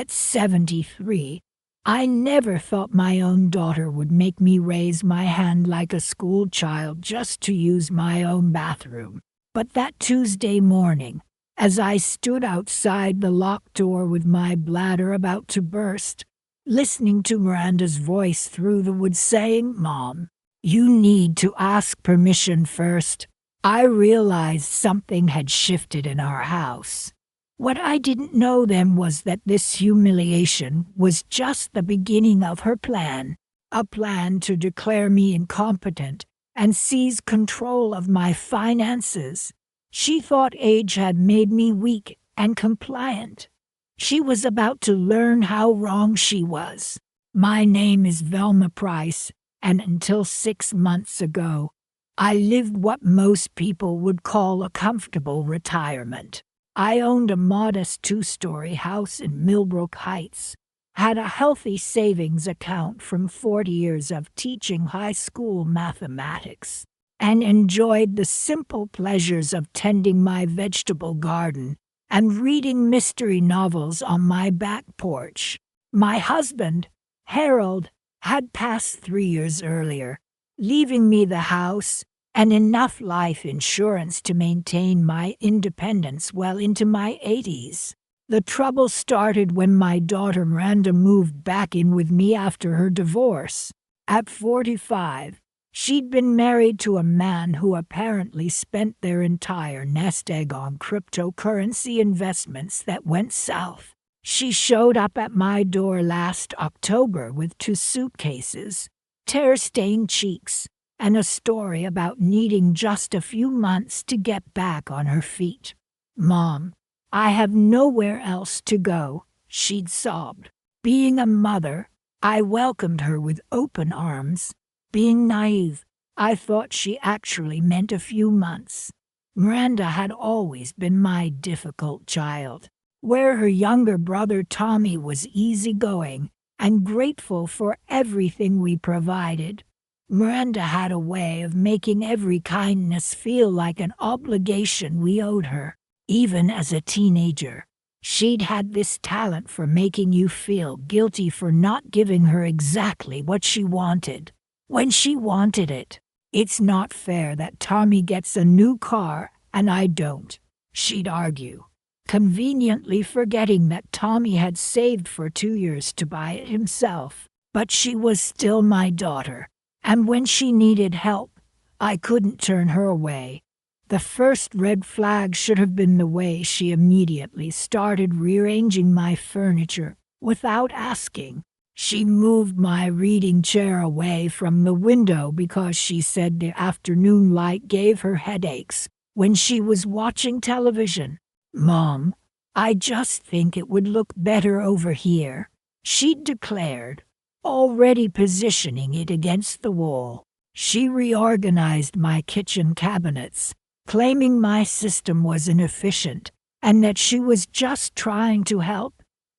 At 73, I never thought my own daughter would make me raise my hand like a school child just to use my own bathroom. But that Tuesday morning, as I stood outside the locked door with my bladder about to burst, listening to Miranda's voice through the woods saying, "Mom, you need to ask permission first," I realized something had shifted in our house. What I didn't know then was that this humiliation was just the beginning of her plan, a plan to declare me incompetent and seize control of my finances. She thought age had made me weak and compliant. She was about to learn how wrong she was. My name is Velma Price, and until 6 months ago, I lived what most people would call a comfortable retirement. I owned a modest 2-story house in Millbrook Heights, had a healthy savings account from 40 years of teaching high school mathematics, and enjoyed the simple pleasures of tending my vegetable garden and reading mystery novels on my back porch. My husband, Harold, had passed 3 years earlier, leaving me the house and enough life insurance to maintain my independence well into my 80s. The trouble started when my daughter Miranda moved back in with me after her divorce. At 45, she'd been married to a man who apparently spent their entire nest egg on cryptocurrency investments that went south. She showed up at my door last October with 2 suitcases, tear-stained cheeks, and a story about needing just a few months to get back on her feet. "Mom, I have nowhere else to go," she'd sobbed. Being a mother, I welcomed her with open arms. Being naive, I thought she actually meant a few months. Miranda had always been my difficult child, where her younger brother Tommy was easygoing and grateful for everything we provided. Miranda had a way of making every kindness feel like an obligation we owed her. Even as a teenager, she'd had this talent for making you feel guilty for not giving her exactly what she wanted, when she wanted it. "It's not fair that Tommy gets a new car and I don't," she'd argue, conveniently forgetting that Tommy had saved for 2 years to buy it himself. But she was still my daughter, and when she needed help, I couldn't turn her away. The first red flag should have been the way she immediately started rearranging my furniture without asking. She moved my reading chair away from the window because she said the afternoon light gave her headaches when she was watching television. "Mom, I just think it would look better over here," she'd declared, already positioning it against the wall. She reorganized my kitchen cabinets, claiming my system was inefficient and that she was just trying to help.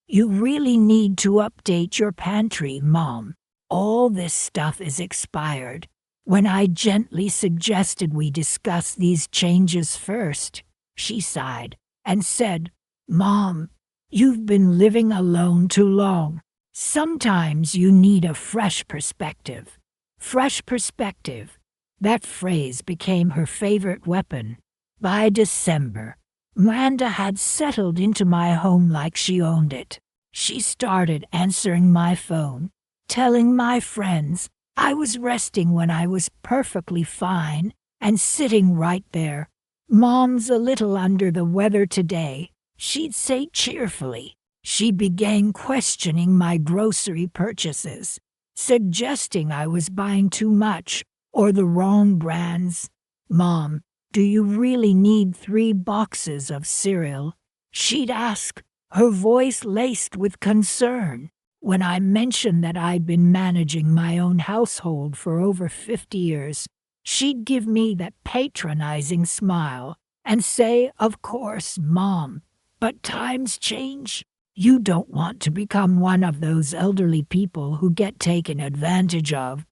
"You really need to update your pantry, Mom. All this stuff is expired." When I gently suggested we discuss these changes first, she sighed and said, "Mom, you've been living alone too long. Sometimes you need a fresh perspective." Fresh perspective. That phrase became her favorite weapon. By December, Miranda had settled into my home like she owned it. She started answering my phone, telling my friends I was resting when I was perfectly fine, and sitting right there. "Mom's a little under the weather today," she'd say cheerfully. She began questioning my grocery purchases, suggesting I was buying too much or the wrong brands. "Mom, do you really need 3 boxes of cereal?" she'd ask, her voice laced with concern. When I mentioned that I'd been managing my own household for over 50 years, she'd give me that patronizing smile and say, "Of course, Mom, but times change. You don't want to become one of those elderly people who get taken advantage of."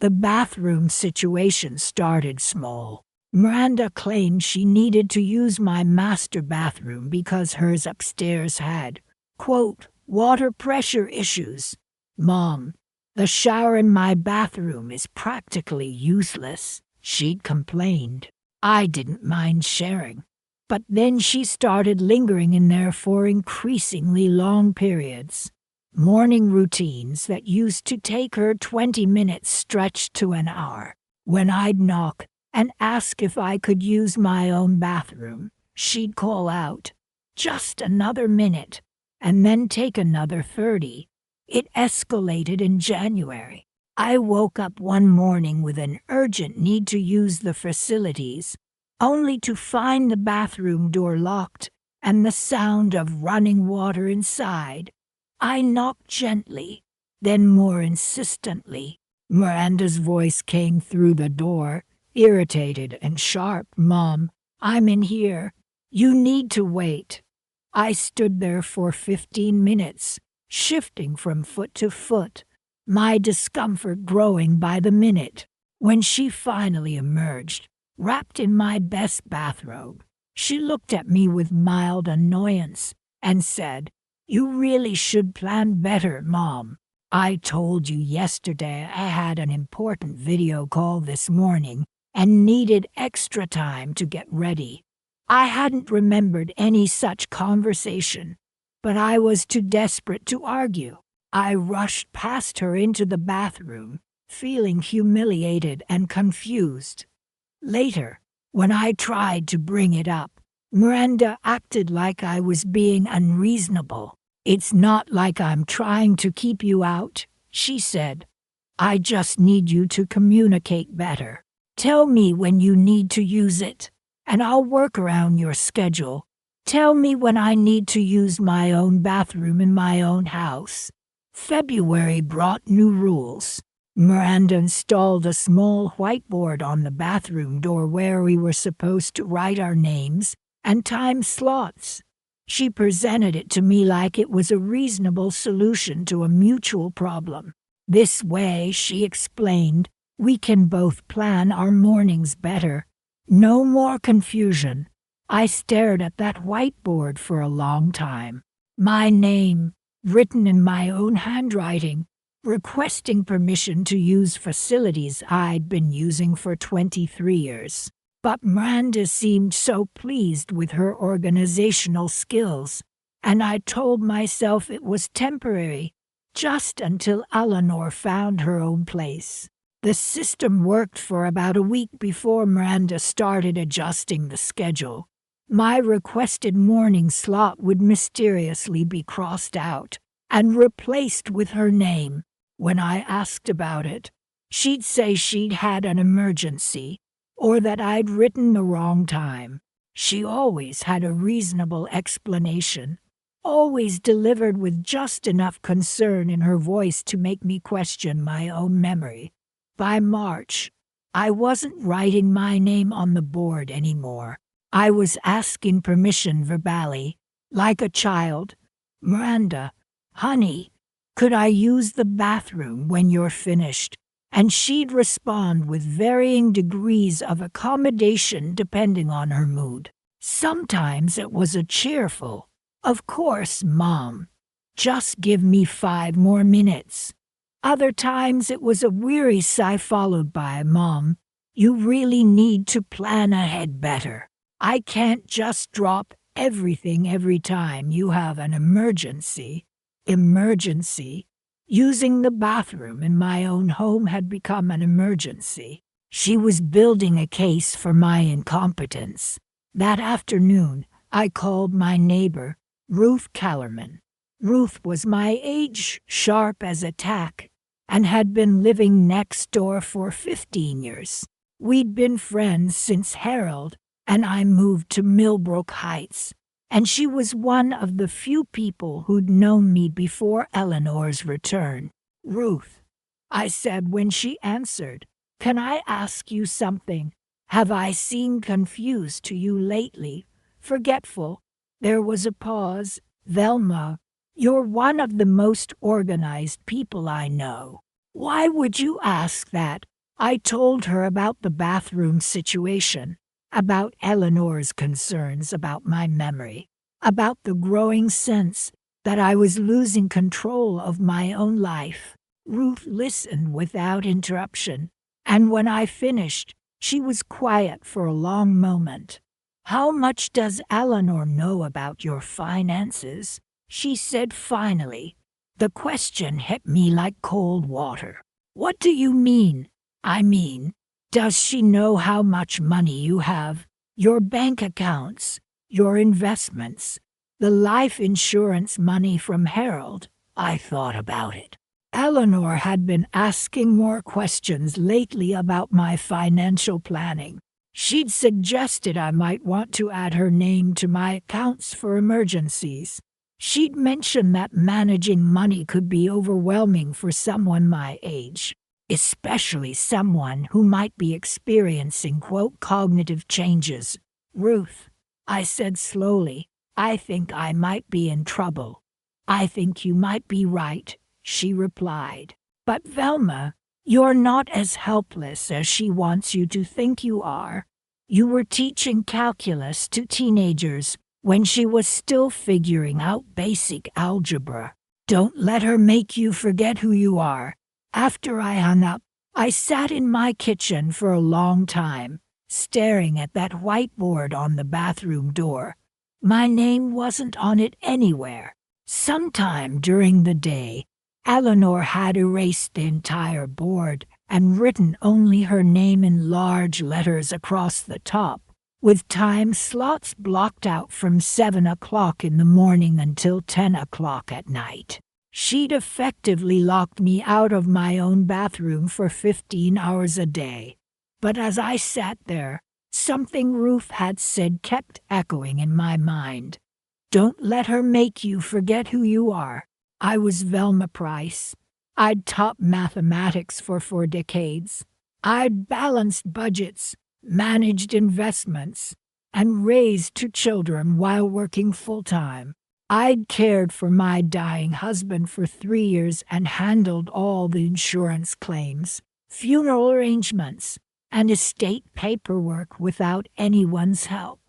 The bathroom situation started small. Miranda claimed she needed to use my master bathroom because hers upstairs had, quote, Water pressure issues. Mom, the shower in my bathroom is practically useless, she'd complained. I didn't mind sharing. But then she started lingering in there for increasingly long periods. Morning routines that used to take her 20 minutes stretched to an hour. When I'd knock and ask if I could use my own bathroom, she'd call out, "Just another minute," and then take another 30. It escalated in January. I woke up one morning with an urgent need to use the facilities, only to find the bathroom door locked and the sound of running water inside. I knocked gently, then more insistently. Miranda's voice came through the door, irritated and sharp. "Mom, I'm in here. You need to wait." I stood there for 15 minutes, shifting from foot to foot, my discomfort growing by the minute. When she finally emerged, wrapped in my best bathrobe, she looked at me with mild annoyance and said, "You really should plan better, Mom. I told you yesterday I had an important video call this morning and needed extra time to get ready." I hadn't remembered any such conversation, but I was too desperate to argue. I rushed past her into the bathroom, feeling humiliated and confused. Later, when I tried to bring it up, Miranda acted like I was being unreasonable. "It's not like I'm trying to keep you out," she said. "I just need you to communicate better. Tell me when you need to use it, and I'll work around your schedule. Tell me when I need to use my own bathroom in my own house." February brought new rules. Miranda installed a small whiteboard on the bathroom door where we were supposed to write our names and time slots. She presented it to me like it was a reasonable solution to a mutual problem. "This way," she explained, "we can both plan our mornings better. No more confusion." I stared at that whiteboard for a long time. My name, written in my own handwriting, requesting permission to use facilities I'd been using for 23 years. But Miranda seemed so pleased with her organizational skills, and I told myself it was temporary, just until Eleanor found her own place. The system worked for about a week before Miranda started adjusting the schedule. My requested morning slot would mysteriously be crossed out and replaced with her name. When I asked about it, she'd say she'd had an emergency or that I'd written the wrong time. She always had a reasonable explanation, always delivered with just enough concern in her voice to make me question my own memory. By March, I wasn't writing my name on the board anymore. I was asking permission verbally, like a child. "Miranda, honey, could I use the bathroom when you're finished?" And she'd respond with varying degrees of accommodation depending on her mood. Sometimes it was a cheerful, "Of course, Mom. Just give me 5 more minutes." Other times it was a weary sigh followed by, "Mom, you really need to plan ahead better. I can't just drop everything every time you have an emergency." Emergency. Using the bathroom in my own home had become an emergency. She was building a case for my incompetence. That afternoon, I called my neighbor, Ruth Kellerman. Ruth was my age, sharp as a tack, and had been living next door for 15 years. We'd been friends since Harold and I moved to Millbrook Heights, and she was one of the few people who'd known me before Eleanor's return. "Ruth," I said when she answered, "can I ask you something? Have I seemed confused to you lately? Forgetful?" There was a pause. "Velma, you're one of the most organized people I know." "Why would you ask that?" I told her about the bathroom situation, about Eleanor's concerns about my memory, about the growing sense that I was losing control of my own life. Ruth listened without interruption, and when I finished, she was quiet for a long moment. "How much does Eleanor know about your finances?" she said finally. The question hit me like cold water. "What do you mean?" "I mean, does she know how much money you have? Your bank accounts, your investments, the life insurance money from Harold?" I thought about it. Eleanor had been asking more questions lately about my financial planning. She'd suggested I might want to add her name to my accounts for emergencies. She'd mentioned that managing money could be overwhelming for someone my age, especially someone who might be experiencing, quote, cognitive changes. "Ruth," I said slowly, "I think I might be in trouble." "I think you might be right," she replied. "But Velma, you're not as helpless as she wants you to think you are. You were teaching calculus to teenagers when she was still figuring out basic algebra. Don't let her make you forget who you are." After I hung up, I sat in my kitchen for a long time, staring at that whiteboard on the bathroom door. My name wasn't on it anywhere. Sometime during the day, Eleanor had erased the entire board and written only her name in large letters across the top, with time slots blocked out from 7 o'clock in the morning until 10 o'clock at night. She'd effectively locked me out of my own bathroom for 15 hours a day. But as I sat there, something Ruth had said kept echoing in my mind. "Don't let her make you forget who you are." I was Velma Price. I'd taught mathematics for 4 decades. I'd balanced budgets, managed investments, and raised 2 children while working full-time. I'd cared for my dying husband for 3 years and handled all the insurance claims, funeral arrangements, and estate paperwork without anyone's help.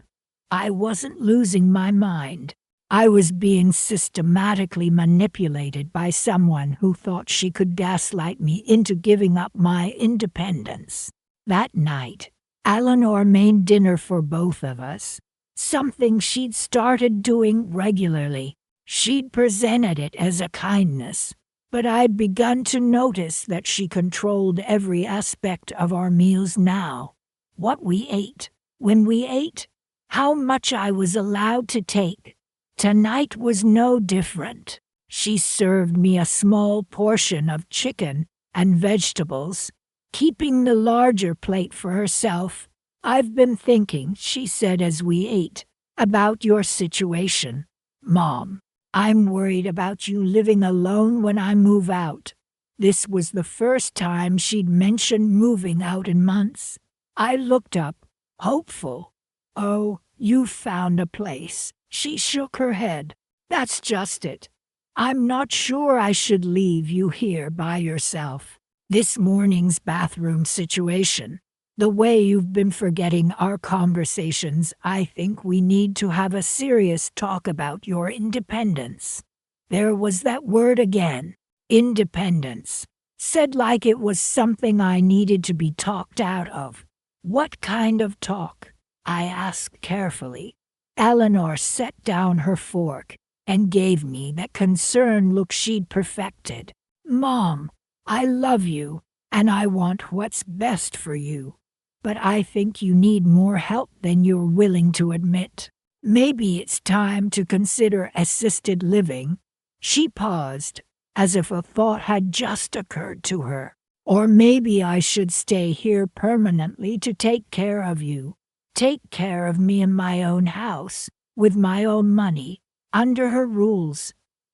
I wasn't losing my mind. I was being systematically manipulated by someone who thought she could gaslight me into giving up my independence. That night, Eleanor made dinner for both of us, something she'd started doing regularly. She'd presented it as a kindness, but I'd begun to notice that she controlled every aspect of our meals now. What we ate, when we ate, how much I was allowed to take. Tonight was no different. She served me a small portion of chicken and vegetables, keeping the larger plate for herself. "I've been thinking," she said as we ate, "about your situation, Mom. I'm worried about you living alone when I move out." This was the first time she'd mentioned moving out in months. I looked up, hopeful. "Oh, you found a place." She shook her head. "That's just it. I'm not sure I should leave you here by yourself. This morning's bathroom situation, the way you've been forgetting our conversations, I think we need to have a serious talk about your independence." There was that word again, independence, said like it was something I needed to be talked out of. "What kind of talk?" I asked carefully. Eleanor set down her fork and gave me that concerned look she'd perfected. "Mom, I love you, and I want what's best for you. But I think you need more help than you're willing to admit. Maybe it's time to consider assisted living." She paused, as if a thought had just occurred to her. "Or maybe I should stay here permanently to take care of you. Take care of me in my own house, with my own money, under her rules."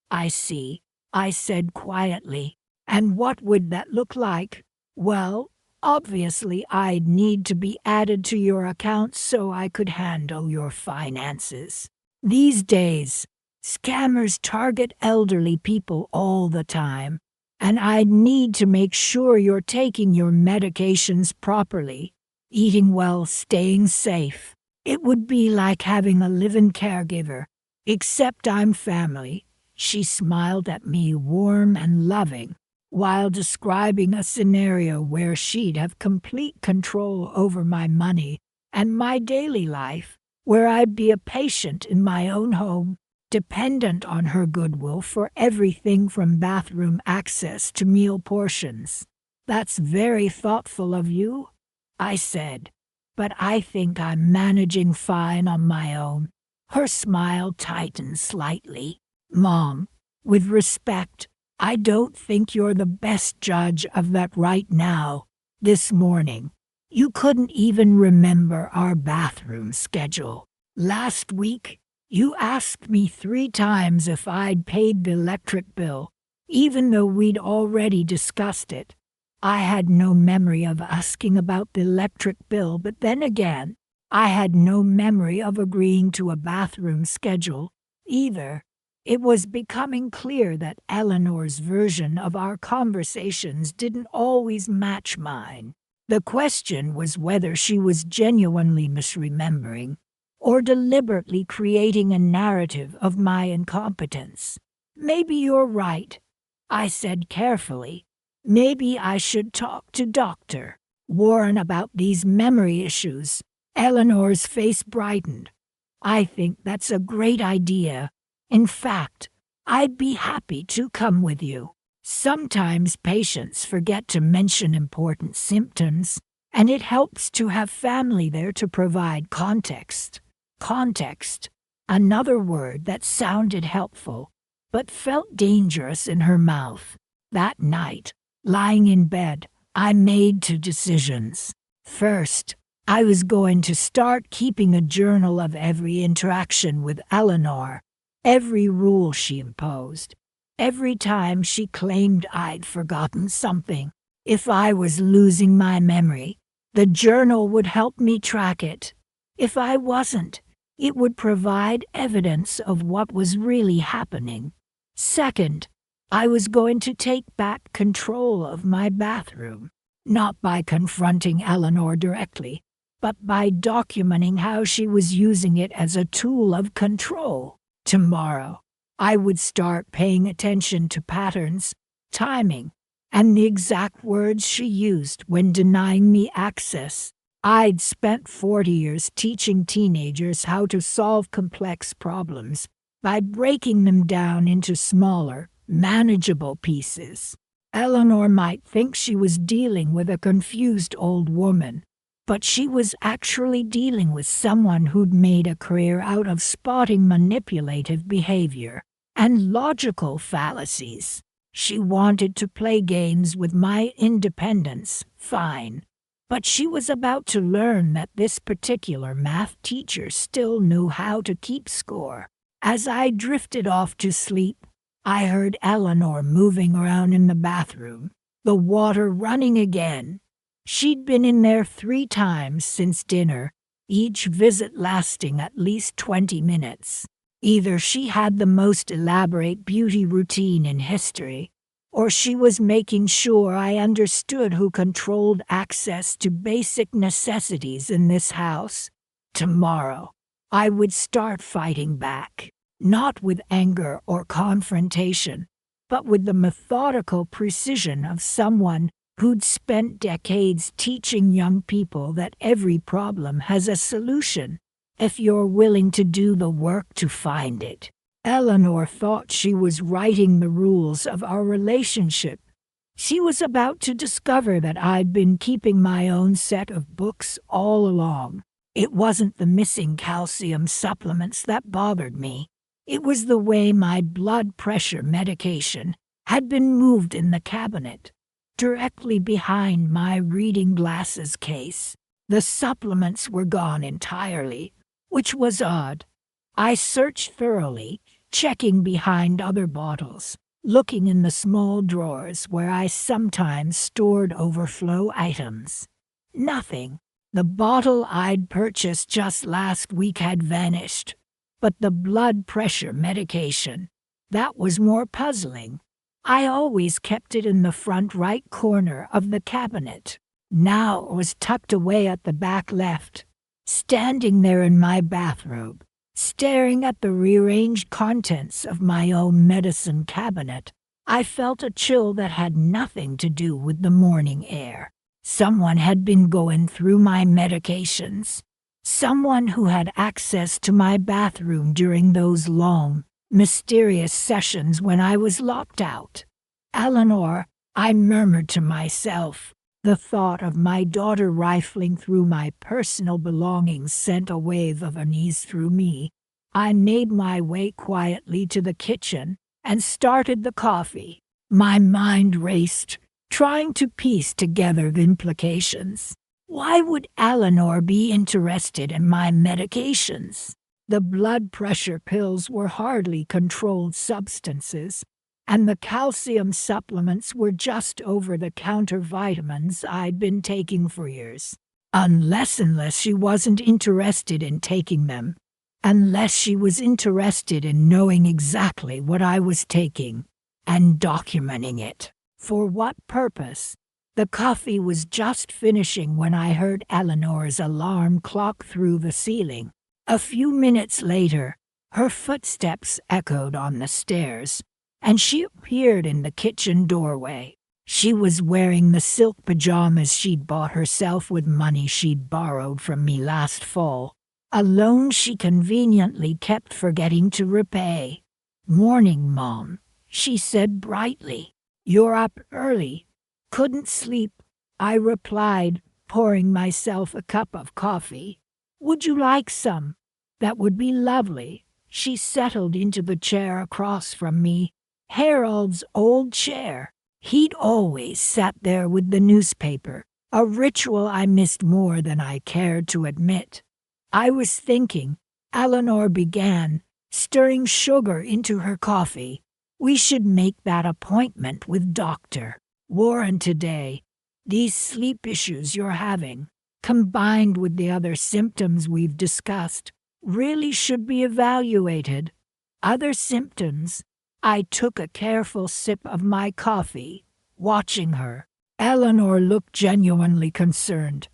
"I see," I said quietly. "And what would that look like?" "Well, obviously I'd need to be added to your accounts so I could handle your finances. These days, scammers target elderly people all the time, and I'd need to make sure you're taking your medications properly, eating well, staying safe. It would be like having a live-in caregiver, except I'm family, She smiled at me, warm and loving, while describing a scenario where she'd have complete control over my money and my daily life, where I'd be a patient in my own home, dependent on her goodwill for everything from bathroom access to meal portions. "That's very thoughtful of you," I said, "but I think I'm managing fine on my own." Her smile tightened slightly. "Mom, with respect, I don't think you're the best judge of that right now. This morning, you couldn't even remember our bathroom schedule. Last week, you asked me 3 times if I'd paid the electric bill, even though we'd already discussed it. I had no memory of asking about the electric bill, but then again, I had no memory of agreeing to a bathroom schedule either." It was becoming clear that Eleanor's version of our conversations didn't always match mine. The question was whether she was genuinely misremembering or deliberately creating a narrative of my incompetence. "Maybe you're right," I said carefully. "Maybe I should talk to Dr. Warren about these memory issues." Eleanor's face brightened. "I think that's a great idea. In fact, I'd be happy to come with you. Sometimes patients forget to mention important symptoms, and it helps to have family there to provide context." Context, another word that sounded helpful, but felt dangerous in her mouth. That night, lying in bed, I made 2 decisions. First, I was going to start keeping a journal of every interaction with Eleanor, every rule she imposed, every time she claimed I'd forgotten something. If I was losing my memory, the journal would help me track it. If I wasn't, it would provide evidence of what was really happening. Second, I was going to take back control of my bathroom, not by confronting Eleanor directly, but by documenting how she was using it as a tool of control. Tomorrow, I would start paying attention to patterns, timing, and the exact words she used when denying me access. I'd spent 40 years teaching teenagers how to solve complex problems by breaking them down into smaller, manageable pieces. Eleanor might think she was dealing with a confused old woman, but she was actually dealing with someone who'd made a career out of spotting manipulative behavior and logical fallacies. She wanted to play games with my independence, fine. But she was about to learn that this particular math teacher still knew how to keep score. As I drifted off to sleep, I heard Eleanor moving around in the bathroom, the water running again. She'd been in there 3 times since dinner, each visit lasting at least 20 minutes. Either she had the most elaborate beauty routine in history, or she was making sure I understood who controlled access to basic necessities in this house. Tomorrow, I would start fighting back, not with anger or confrontation, but with the methodical precision of someone who'd spent decades teaching young people that every problem has a solution, if you're willing to do the work to find it. Eleanor thought she was writing the rules of our relationship. She was about to discover that I'd been keeping my own set of books all along. It wasn't the missing calcium supplements that bothered me. It was the way my blood pressure medication had been moved in the cabinet, directly behind my reading glasses case. The supplements were gone entirely, which was odd. I searched thoroughly, checking behind other bottles, looking in the small drawers where I sometimes stored overflow items. Nothing. The bottle I'd purchased just last week had vanished, but the blood pressure medication, that was more puzzling. I always kept it in the front right corner of the cabinet. Now it was tucked away at the back left, standing there in my bathrobe, Staring at the rearranged contents of my own medicine cabinet, I felt a chill that had nothing to do with the morning air. Someone had been going through my medications. Someone who had access to my bathroom during those long, mysterious sessions when I was locked out. Eleanor, I murmured to myself. The thought of my daughter rifling through my personal belongings sent a wave of unease through me. I made my way quietly to the kitchen and started the coffee. My mind raced, trying to piece together the implications. Why would Eleanor be interested in my medications? The blood pressure pills were hardly controlled substances, and the calcium supplements were just over-the-counter vitamins I'd been taking for years. Unless she wasn't interested in taking them. Unless she was interested in knowing exactly what I was taking and documenting it. For what purpose? The coffee was just finishing when I heard Eleanor's alarm clock through the ceiling. A few minutes later, her footsteps echoed on the stairs, and she appeared in the kitchen doorway. She was wearing the silk pajamas she'd bought herself with money she'd borrowed from me last fall, a loan she conveniently kept forgetting to repay. "Morning, Mom," she said brightly. "You're up early." "Couldn't sleep," I replied, pouring myself a cup of coffee. "Would you like some?" "That would be lovely." She settled into the chair across from me. Harold's old chair. He'd always sat there with the newspaper, a ritual I missed more than I cared to admit. "I was thinking," Eleanor began, stirring sugar into her coffee, "we should make that appointment with Dr. Warren today. These sleep issues you're having, combined with the other symptoms we've discussed, really should be evaluated." "Other symptoms?" I took a careful sip of my coffee, watching her. Eleanor looked genuinely concerned.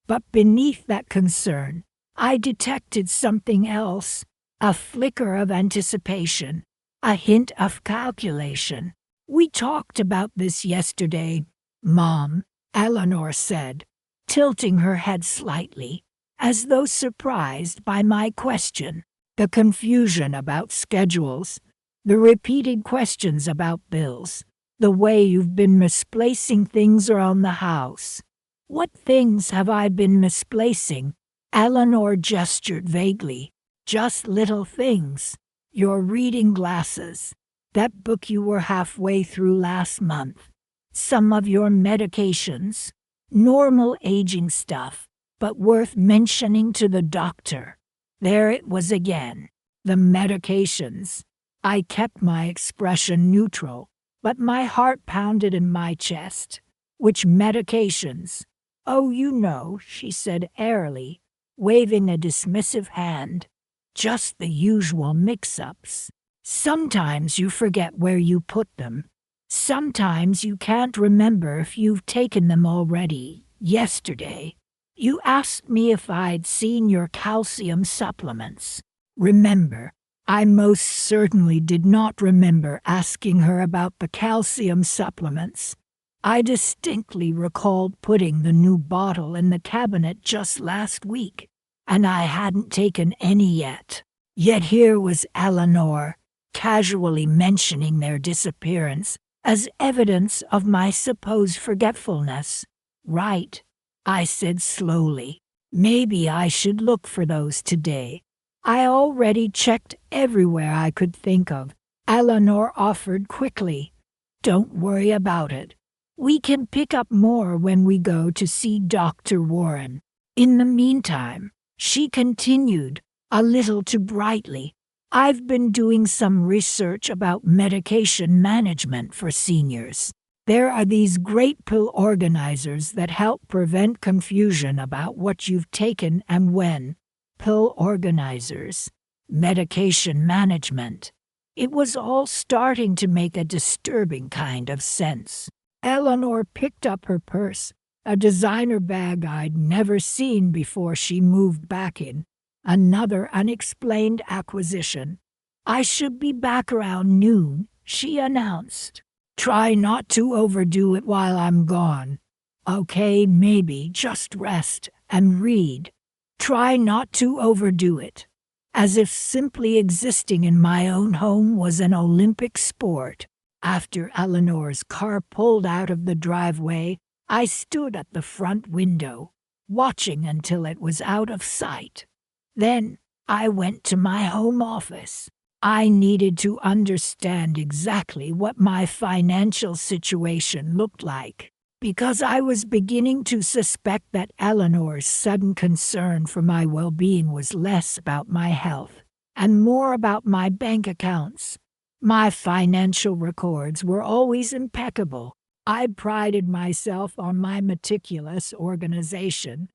But beneath that concern, I detected something else, a flicker of anticipation, a hint of calculation. "We talked about this yesterday, Mom," Eleanor said, tilting her head slightly, as though surprised by my question. The confusion about schedules, the repeated questions about bills, the way you've been misplacing things around the house. "What things have I been misplacing?" Eleanor gestured vaguely. "Just little things. Your reading glasses, that book you were halfway through last month, some of your medications, normal aging stuff, but worth mentioning to the doctor." There it was again. The medications. I kept my expression neutral, but my heart pounded in my chest. "Which medications?" "Oh, you know," she said airily, waving a dismissive hand. "Just the usual mix-ups. Sometimes you forget where you put them. Sometimes you can't remember if you've taken them already. Yesterday, you asked me if I'd seen your calcium supplements. Remember, I most certainly did not remember asking her about the calcium supplements. I distinctly recalled putting the new bottle in the cabinet just last week, and I hadn't taken any yet. Yet here was Eleanor, casually mentioning their disappearance as evidence of my supposed forgetfulness. "Right," I said slowly. "Maybe I should look for those today. I already checked everywhere I could think of." Eleanor offered quickly. "Don't worry about it. We can pick up more when we go to see Dr. Warren. In the meantime," she continued, a little too brightly, "I've been doing some research about medication management for seniors. There are these great pill organizers that help prevent confusion about what you've taken and when. Pill organizers, medication management." It was all starting to make a disturbing kind of sense. Eleanor picked up her purse, a designer bag I'd never seen before she moved back in. Another unexplained acquisition. I should be back around noon, she announced. Try not to overdo it while I'm gone. Okay, maybe just rest and read. Try not to overdo it. As if simply existing in my own home was an Olympic sport. After Eleanor's car pulled out of the driveway, I stood at the front window, watching until it was out of sight. Then I went to my home office. I needed to understand exactly what my financial situation looked like, because I was beginning to suspect that Eleanor's sudden concern for my well-being was less about my health and more about my bank accounts. My financial records were always impeccable. I prided myself on my meticulous organization.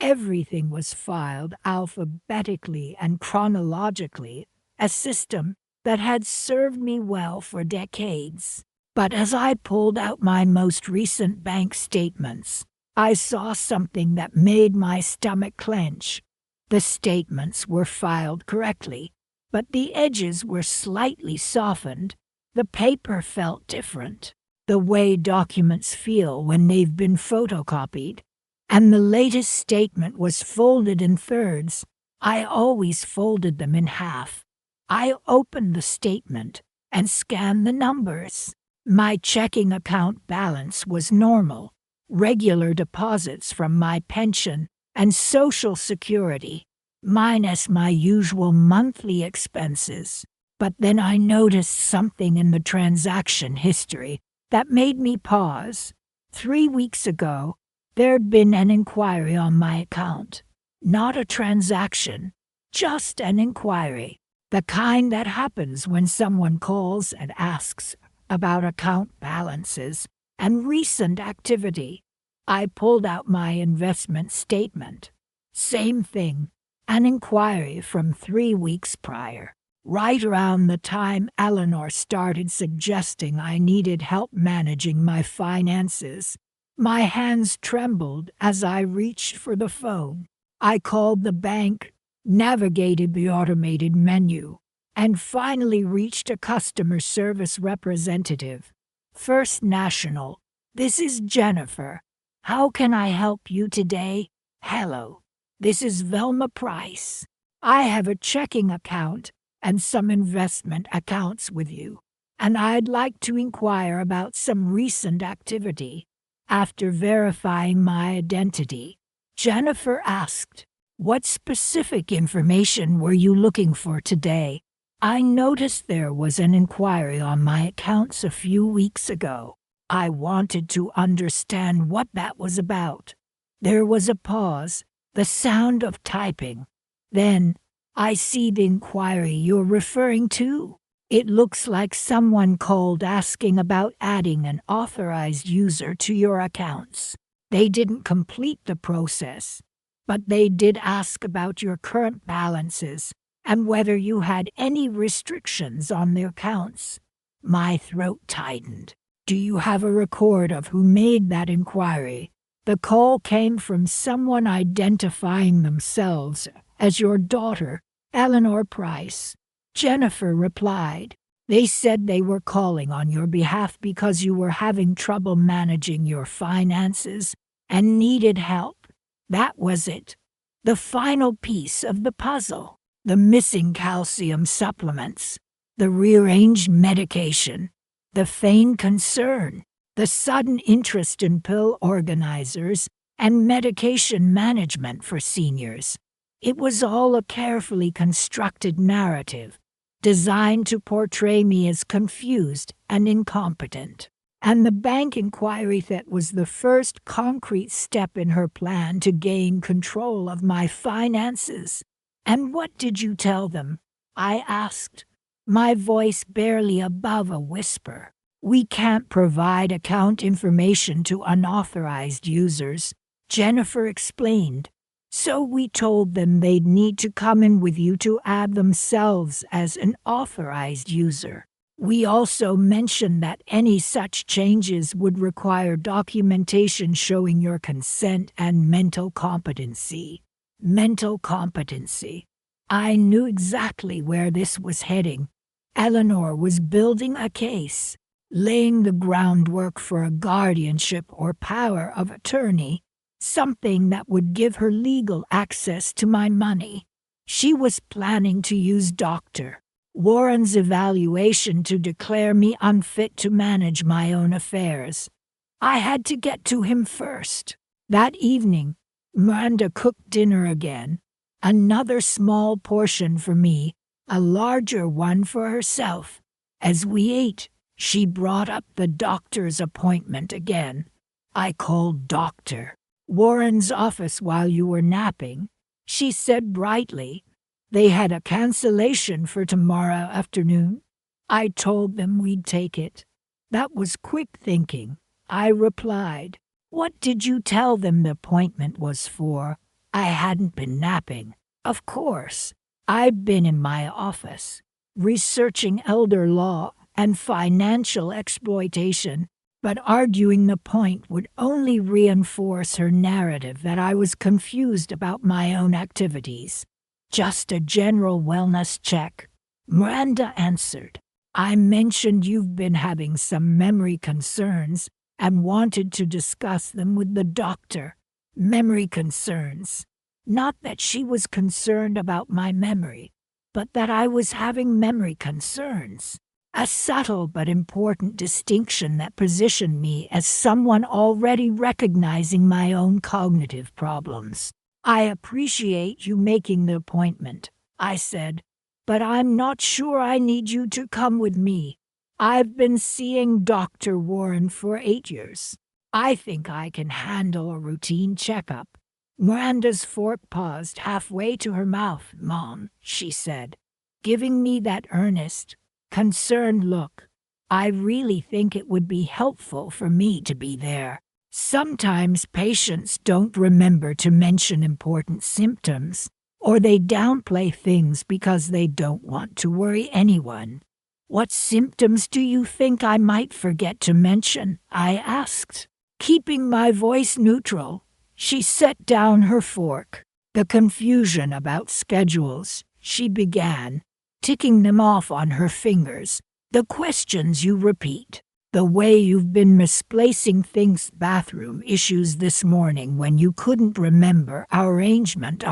Everything was filed alphabetically and chronologically, a system that had served me well for decades. But as I pulled out my most recent bank statements, I saw something that made my stomach clench. The statements were filed correctly, but the edges were slightly softened. The paper felt different, the way documents feel when they've been photocopied. And the latest statement was folded in thirds. I always folded them in half. I opened the statement and scanned the numbers. My checking account balance was normal, regular deposits from my pension and Social Security, minus my usual monthly expenses. But then I noticed something in the transaction history that made me pause. 3 weeks ago, there'd been an inquiry on my account. Not a transaction, just an inquiry. The kind that happens when someone calls and asks about account balances and recent activity. I pulled out my investment statement. Same thing, an inquiry from 3 weeks prior, right around the time Eleanor started suggesting I needed help managing my finances. My hands trembled as I reached for the phone. I called the bank, navigated the automated menu, and finally reached a customer service representative. First National, this is Jennifer. How can I help you today? Hello, this is Velma Price. I have a checking account and some investment accounts with you, and I'd like to inquire about some recent activity. After verifying my identity, Jennifer asked, "What specific information were you looking for today?" I noticed there was an inquiry on my accounts a few weeks ago. I wanted to understand what that was about. There was a pause, the sound of typing. Then, I see the inquiry you're referring to. It looks like someone called asking about adding an authorized user to your accounts. They didn't complete the process, but they did ask about your current balances and whether you had any restrictions on their accounts. My throat tightened. Do you have a record of who made that inquiry? The call came from someone identifying themselves as your daughter, Eleanor Price. Jennifer replied. They said they were calling on your behalf because you were having trouble managing your finances and needed help. That was it. The final piece of the puzzle. The missing calcium supplements, the rearranged medication, the feigned concern, the sudden interest in pill organizers and medication management for seniors. It was all a carefully constructed narrative, designed to portray me as confused and incompetent. And the bank inquiry that was the first concrete step in her plan to gain control of my finances. "And what did you tell them?" I asked, my voice barely above a whisper. "We can't provide account information to unauthorized users," Jennifer explained. "So we told them they'd need to come in with you to add themselves as an authorized user. We also mentioned that any such changes would require documentation showing your consent and mental competency." Mental competency. I knew exactly where this was heading. Eleanor was building a case, laying the groundwork for a guardianship or power of attorney, something that would give her legal access to my money. She was planning to use Dr. Warren's evaluation to declare me unfit to manage my own affairs. I had to get to him first. That evening, Miranda cooked dinner again, another small portion for me, a larger one for herself. As we ate, she brought up the doctor's appointment again. I called Dr. Warren's office while you were napping, she said brightly. They had a cancellation for tomorrow afternoon. I told them we'd take it. That was quick thinking. I replied. What did you tell them the appointment was for? I hadn't been napping. Of course. I've been in my office, researching elder law and financial exploitation, but arguing the point would only reinforce her narrative that I was confused about my own activities. Just a general wellness check. Miranda answered. I mentioned you've been having some memory concerns and wanted to discuss them with the doctor. Memory concerns. Not that she was concerned about my memory, but that I was having memory concerns. A subtle but important distinction that positioned me as someone already recognizing my own cognitive problems. I appreciate you making the appointment, I said, but I'm not sure I need you to come with me. I've been seeing Dr. Warren for 8 years. I think I can handle a routine checkup. Miranda's fork paused halfway to her mouth. Mom, she said, giving me that earnest, concerned look. I really think it would be helpful for me to be there. Sometimes patients don't remember to mention important symptoms, or they downplay things because they don't want to worry anyone. What symptoms do you think I might forget to mention? I asked. Keeping my voice neutral, she set down her fork. The confusion about schedules, she began, ticking them off on her fingers. The questions you repeat. The way you've been misplacing things. Bathroom issues this morning when you couldn't remember arrangement.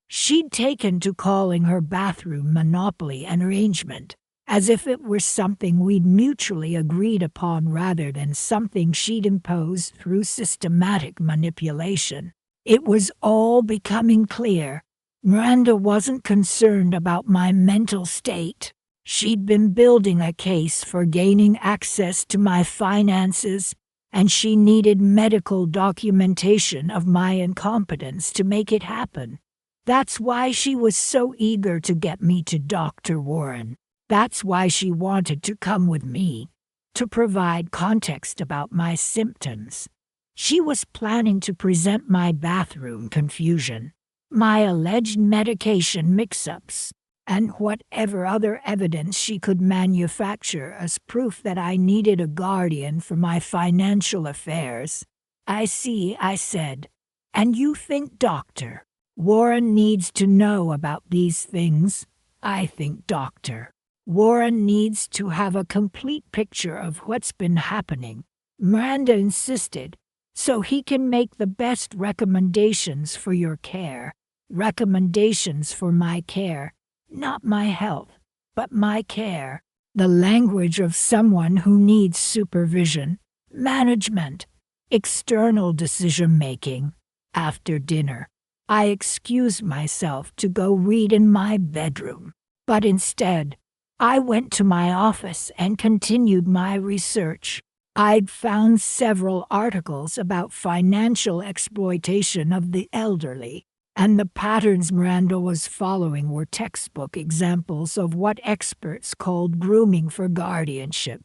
She'd taken to calling her bathroom Monopoly an arrangement, as if it were something we'd mutually agreed upon rather than something she'd imposed through systematic manipulation. It was all becoming clear. Miranda wasn't concerned about my mental state. She'd been building a case for gaining access to my finances, and she needed medical documentation of my incompetence to make it happen. That's why she was so eager to get me to Dr. Warren. That's why she wanted to come with me, to provide context about my symptoms. She was planning to present my bathroom confusion, my alleged medication mix-ups, and whatever other evidence she could manufacture as proof that I needed a guardian for my financial affairs. I see, I said. And you think Dr. Warren needs to know about these things? I think Dr. Warren needs to have a complete picture of what's been happening, Miranda insisted, so he can make the best recommendations for your care. Recommendations for my care. Not my health, but my care. The language of someone who needs supervision, management, external decision-making. After dinner, I excused myself to go read in my bedroom, but instead, I went to my office and continued my research. I'd found several articles about financial exploitation of the elderly, and the patterns Miranda was following were textbook examples of what experts called grooming for guardianship.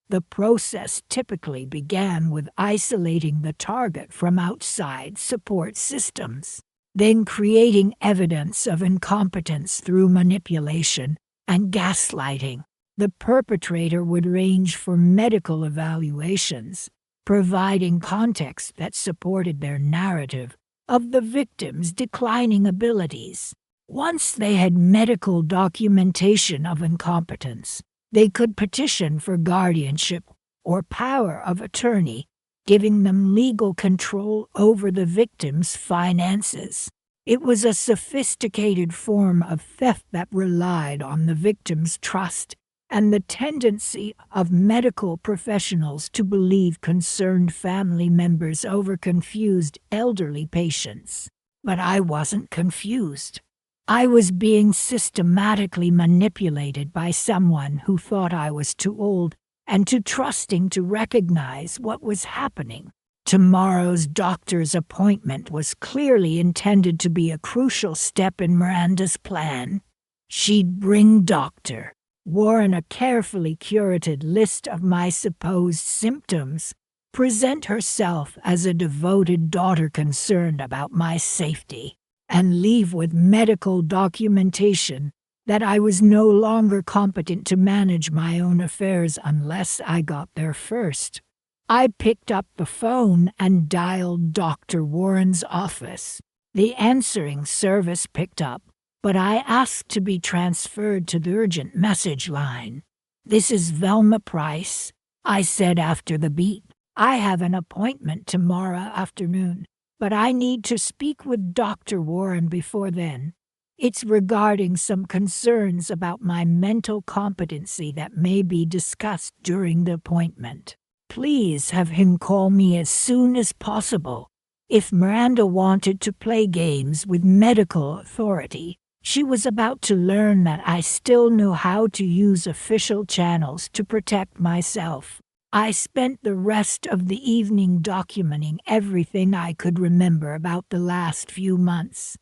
The process typically began with isolating the target from outside support systems, then creating evidence of incompetence through manipulation and gaslighting. The perpetrator would range for medical evaluations, providing context that supported their narrative of the victim's declining abilities. Once they had medical documentation of incompetence, they could petition for guardianship or power of attorney, giving them legal control over the victim's finances. It was a sophisticated form of theft that relied on the victim's trust and the tendency of medical professionals to believe concerned family members over confused elderly patients. But I wasn't confused. I was being systematically manipulated by someone who thought I was too old and too trusting to recognize what was happening. Tomorrow's doctor's appointment was clearly intended to be a crucial step in Miranda's plan. She'd bring Dr. Warren a carefully curated list of my supposed symptoms, present herself as a devoted daughter concerned about my safety, and leave with medical documentation that I was no longer competent to manage my own affairs unless I got there first. I picked up the phone and dialed Dr. Warren's office. The answering service picked up, but I asked to be transferred to the urgent message line. "This is Velma Price," I said after the beep. "I have an appointment tomorrow afternoon, but I need to speak with Dr. Warren before then. It's regarding some concerns about my mental competency that may be discussed during the appointment. Please have him call me as soon as possible." If Miranda wanted to play games with medical authority, she was about to learn that I still knew how to use official channels to protect myself. I spent the rest of the evening documenting everything I could remember about the last few months.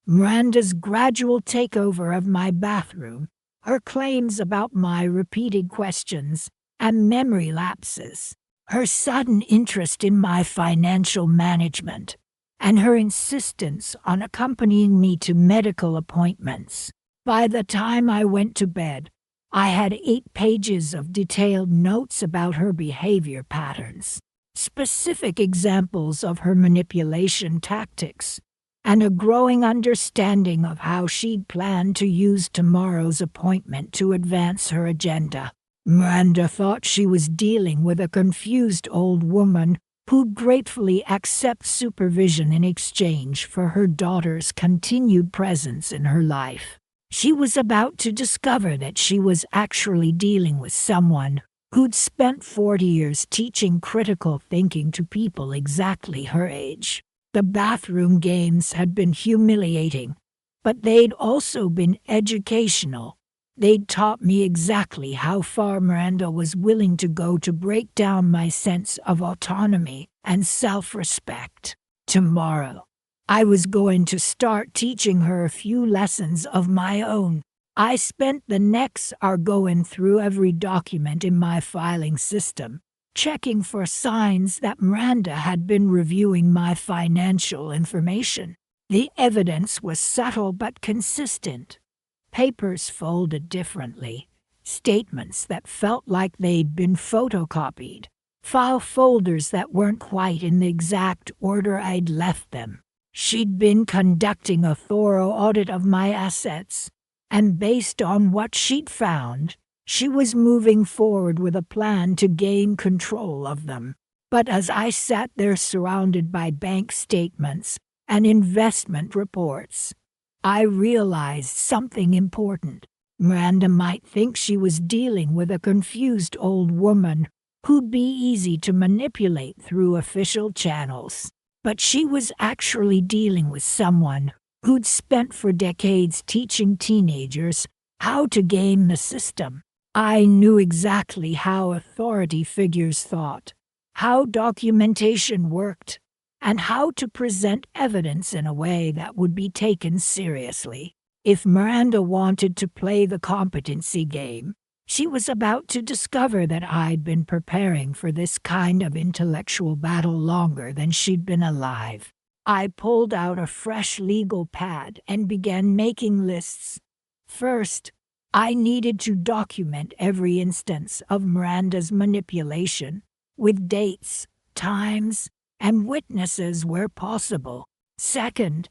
Miranda's gradual takeover of my bathroom, her claims about my repeated questions and memory lapses, her sudden interest in my financial management, and her insistence on accompanying me to medical appointments. By the time I went to bed, I had 8 pages of detailed notes about her behavior patterns, specific examples of her manipulation tactics, and a growing understanding of how she'd planned to use tomorrow's appointment to advance her agenda. Miranda thought she was dealing with a confused old woman who'd gratefully accept supervision in exchange for her daughter's continued presence in her life. She was about to discover that she was actually dealing with someone who'd spent 40 years teaching critical thinking to people exactly her age. The bathroom games had been humiliating, but they'd also been educational. They'd taught me exactly how far Miranda was willing to go to break down my sense of autonomy and self-respect. Tomorrow, I was going to start teaching her a few lessons of my own. I spent the next hour going through every document in my filing system, checking for signs that Miranda had been reviewing my financial information. The evidence was subtle but consistent. Papers folded differently, statements that felt like they'd been photocopied, file folders that weren't quite in the exact order I'd left them. She'd been conducting a thorough audit of my assets, and based on what she'd found, she was moving forward with a plan to gain control of them. But as I sat there surrounded by bank statements and investment reports, I realized something important. Miranda might think she was dealing with a confused old woman who'd be easy to manipulate through official channels, but she was actually dealing with someone who'd spent for decades teaching teenagers how to game the system. I knew exactly how authority figures thought, how documentation worked, and how to present evidence in a way that would be taken seriously. If Miranda wanted to play the competency game, she was about to discover that I'd been preparing for this kind of intellectual battle longer than she'd been alive. I pulled out a fresh legal pad and began making lists. First, I needed to document every instance of Miranda's manipulation, with dates, times, and witnesses where possible. Second,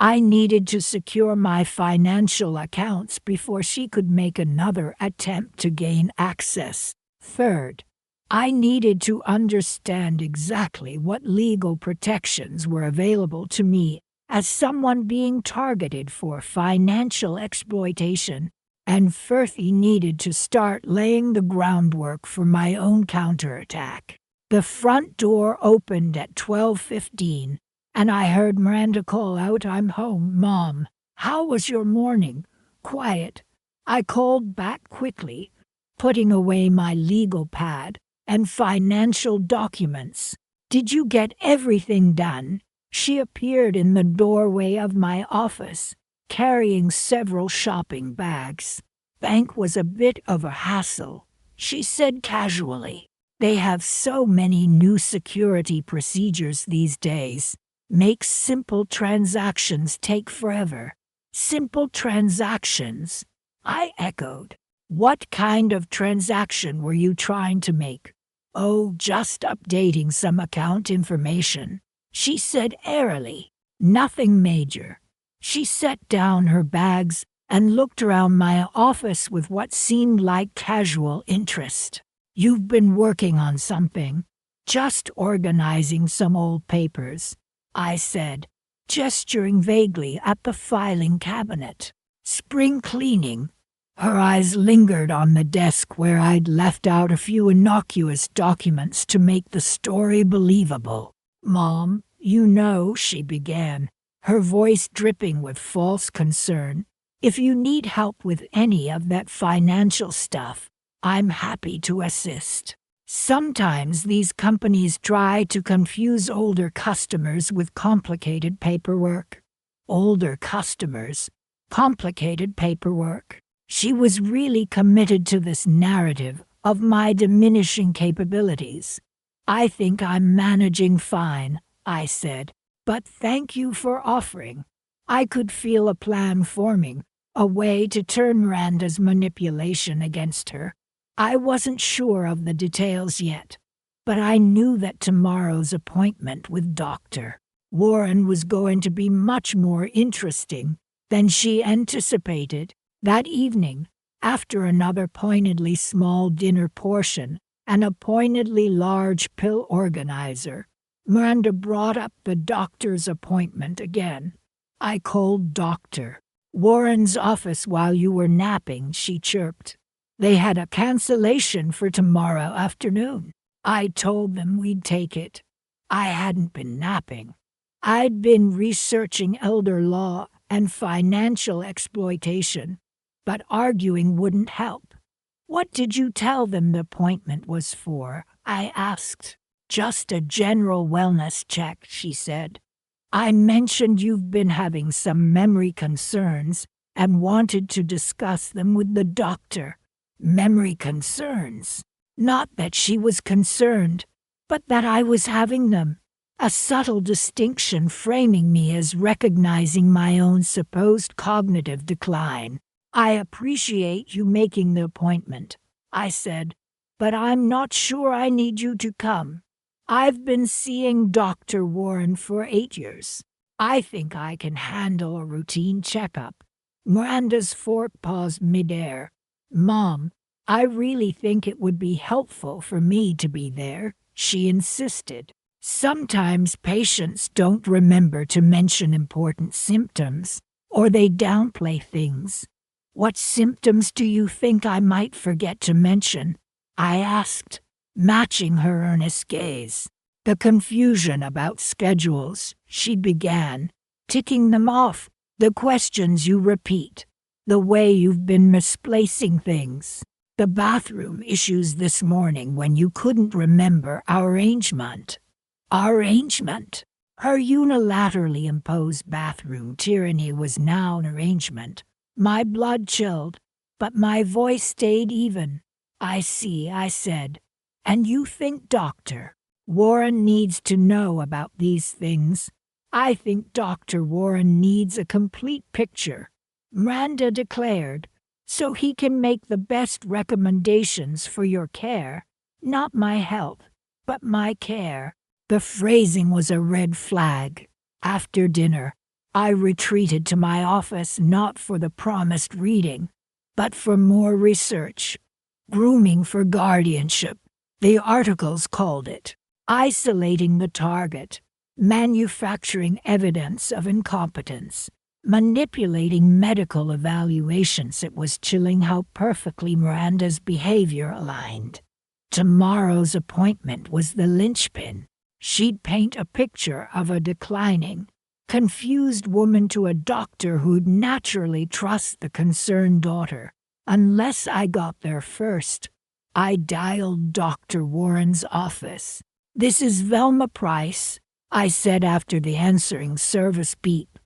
I needed to secure my financial accounts before she could make another attempt to gain access. Third, I needed to understand exactly what legal protections were available to me as someone being targeted for financial exploitation. And fourth, he needed to start laying the groundwork for my own counterattack. The front door opened at 12:15, and I heard Miranda call out, "I'm home, Mom. How was your morning?" "Quiet." I called back quickly, putting away my legal pad and financial documents. "Did you get everything done?" She appeared in the doorway of my office, carrying several shopping bags. "Bank was a bit of a hassle," she said casually. "They have so many new security procedures these days. Makes simple transactions take forever." "Simple transactions?" I echoed. "What kind of transaction were you trying to make?" "Oh, just updating some account information," she said airily. "Nothing major." She set down her bags and looked around my office with what seemed like casual interest. "You've been working on something?" "Just organizing some old papers," I said, gesturing vaguely at the filing cabinet. "Spring cleaning?" Her eyes lingered on the desk where I'd left out a few innocuous documents to make the story believable. "Mom, you know," she began, her voice dripping with false concern, "if you need help with any of that financial stuff, I'm happy to assist. Sometimes these companies try to confuse older customers with complicated paperwork." Older customers, complicated paperwork. She was really committed to this narrative of my diminishing capabilities. "I think I'm managing fine," I said, "but thank you for offering." I could feel a plan forming, a way to turn Miranda's manipulation against her. I wasn't sure of the details yet, but I knew that tomorrow's appointment with Dr. Warren was going to be much more interesting than she anticipated. That evening, after another pointedly small dinner portion and a pointedly large pill organizer, Miranda brought up the doctor's appointment again. "I called Dr. Warren's office while you were napping," she chirped. "They had a cancellation for tomorrow afternoon. I told them we'd take it." I hadn't been napping. I'd been researching elder law and financial exploitation, but arguing wouldn't help. "What did you tell them the appointment was for?" I asked. "Just a general wellness check," she said. "I mentioned you've been having some memory concerns and wanted to discuss them with the doctor." Memory concerns? Not that she was concerned, but that I was having them. A subtle distinction framing me as recognizing my own supposed cognitive decline. "I appreciate you making the appointment," I said, "but I'm not sure I need you to come. I've been seeing Dr. Warren for 8 years. I think I can handle a routine checkup." Miranda's fork paused midair. "Mom, I really think it would be helpful for me to be there," she insisted. "Sometimes patients don't remember to mention important symptoms, or they downplay things." "What symptoms do you think I might forget to mention?" I asked, matching her earnest gaze. "The confusion about schedules," she began, ticking them off. "The questions you repeat. The way you've been misplacing things. The bathroom issues this morning when you couldn't remember our arrangement." Arrangement? Her unilaterally imposed bathroom tyranny was now an arrangement. My blood chilled, but my voice stayed even. "I see," I said. "And you think Dr. Warren needs to know about these things?" "I think Dr. Warren needs a complete picture," Miranda declared, "so he can make the best recommendations for your care. Not my health, but my care." The phrasing was a red flag. After dinner, I retreated to my office not for the promised reading, but for more research. Grooming for guardianship, the articles called it. Isolating the target. Manufacturing evidence of incompetence. Manipulating medical evaluations. It was chilling how perfectly Miranda's behavior aligned. Tomorrow's appointment was the linchpin. She'd paint a picture of a declining, confused woman to a doctor who'd naturally trust the concerned daughter. Unless I got there first. I dialed Dr. Warren's office. "This is Velma Price," I said after the answering service beep.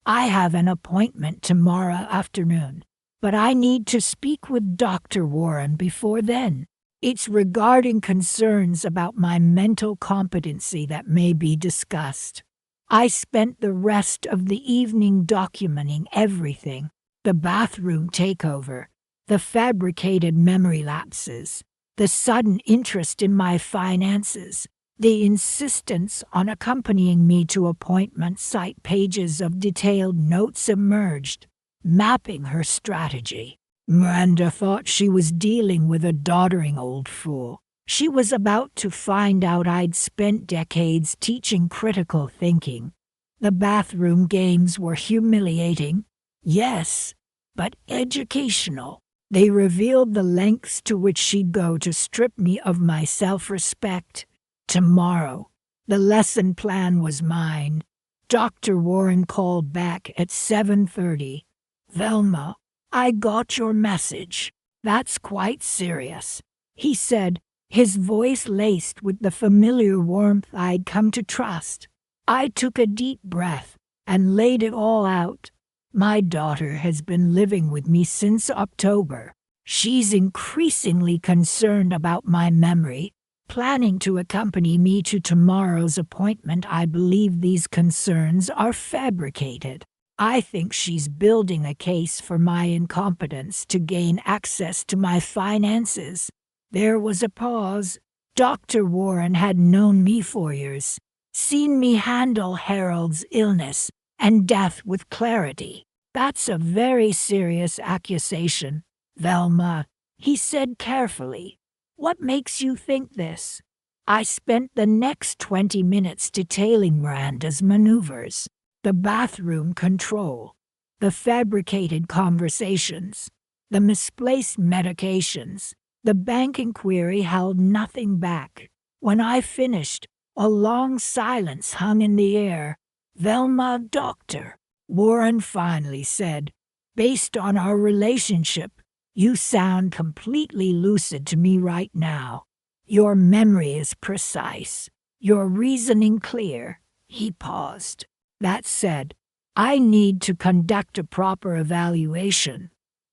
"I have an appointment tomorrow afternoon, but I need to speak with Dr. Warren before then. It's regarding concerns about my mental competency that may be discussed." I spent the rest of the evening documenting everything: the bathroom takeover, the fabricated memory lapses, the sudden interest in my finances, the insistence on accompanying me to appointment site. Pages of detailed notes emerged, mapping her strategy. Miranda thought she was dealing with a doddering old fool. She was about to find out I'd spent decades teaching critical thinking. The bathroom games were humiliating, yes, but educational. They revealed the lengths to which she'd go to strip me of my self-respect. Tomorrow, the lesson plan was mine. Dr. Warren called back at 7:30. "Velma, I got your message. That's quite serious," he said, his voice laced with the familiar warmth I'd come to trust. I took a deep breath and laid it all out. My daughter has been living with me since October. She's increasingly concerned about my memory, planning to accompany me to tomorrow's appointment. I believe these concerns are fabricated. I think she's building a case for my incompetence to gain access to my finances. There was a pause. Dr. Warren had known me for years, seen me handle Harold's illness and death with clarity. "That's a very serious accusation, Velma," he said carefully. "What makes you think this?" I spent the next 20 minutes detailing Miranda's maneuvers, the bathroom control, the fabricated conversations, the misplaced medications. The bank inquiry held nothing back. When I finished, a long silence hung in the air. "Velma, Doctor," Warren finally said, "based on our relationship, you sound completely lucid to me right now. Your memory is precise, your reasoning clear." He paused. "That said, I need to conduct a proper evaluation.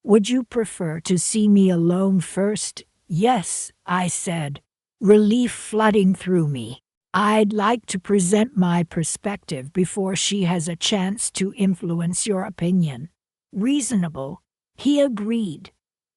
Would you prefer to see me alone first?" "Yes," I said, relief flooding through me. "I'd like to present my perspective before she has a chance to influence your opinion." "Reasonable," he agreed.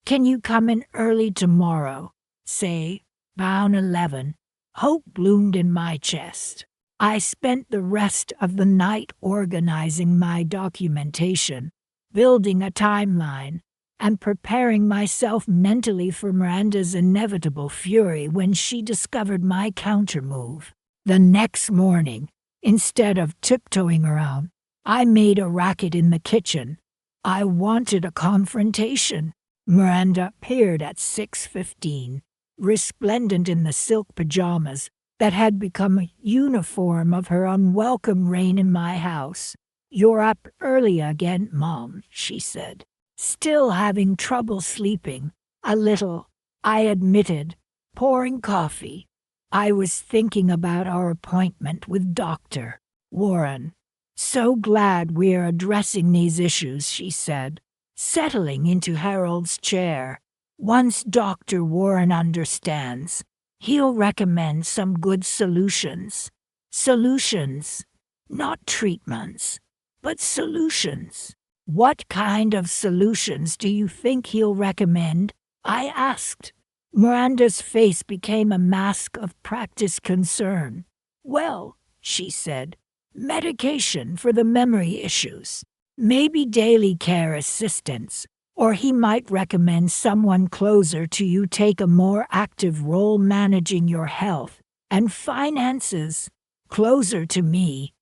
"Can you come in early tomorrow? Say, about 11. Hope bloomed in my chest. I spent the rest of the night organizing my documentation, building a timeline, and preparing myself mentally for Miranda's inevitable fury when she discovered my countermove. The next morning, instead of tiptoeing around, I made a racket in the kitchen. I wanted a confrontation. Miranda appeared at 6:15, resplendent in the silk pajamas that had become a uniform of her unwelcome reign in my house. "You're up early again, Mom," she said. "Still having trouble sleeping?" "A little," I admitted, pouring coffee. "I was thinking about our appointment with Dr. Warren. So glad we're addressing these issues," she said, settling into Harold's chair. "Once Dr. Warren understands, he'll recommend some good solutions." "Solutions, not treatments, but solutions." "What kind of solutions do you think he'll recommend?" I asked. Miranda's face became a mask of practiced concern. "Well," she said, medication for the memory issues, maybe daily care assistance, or he might recommend someone closer to you take a more active role managing your health and finances. Closer to me.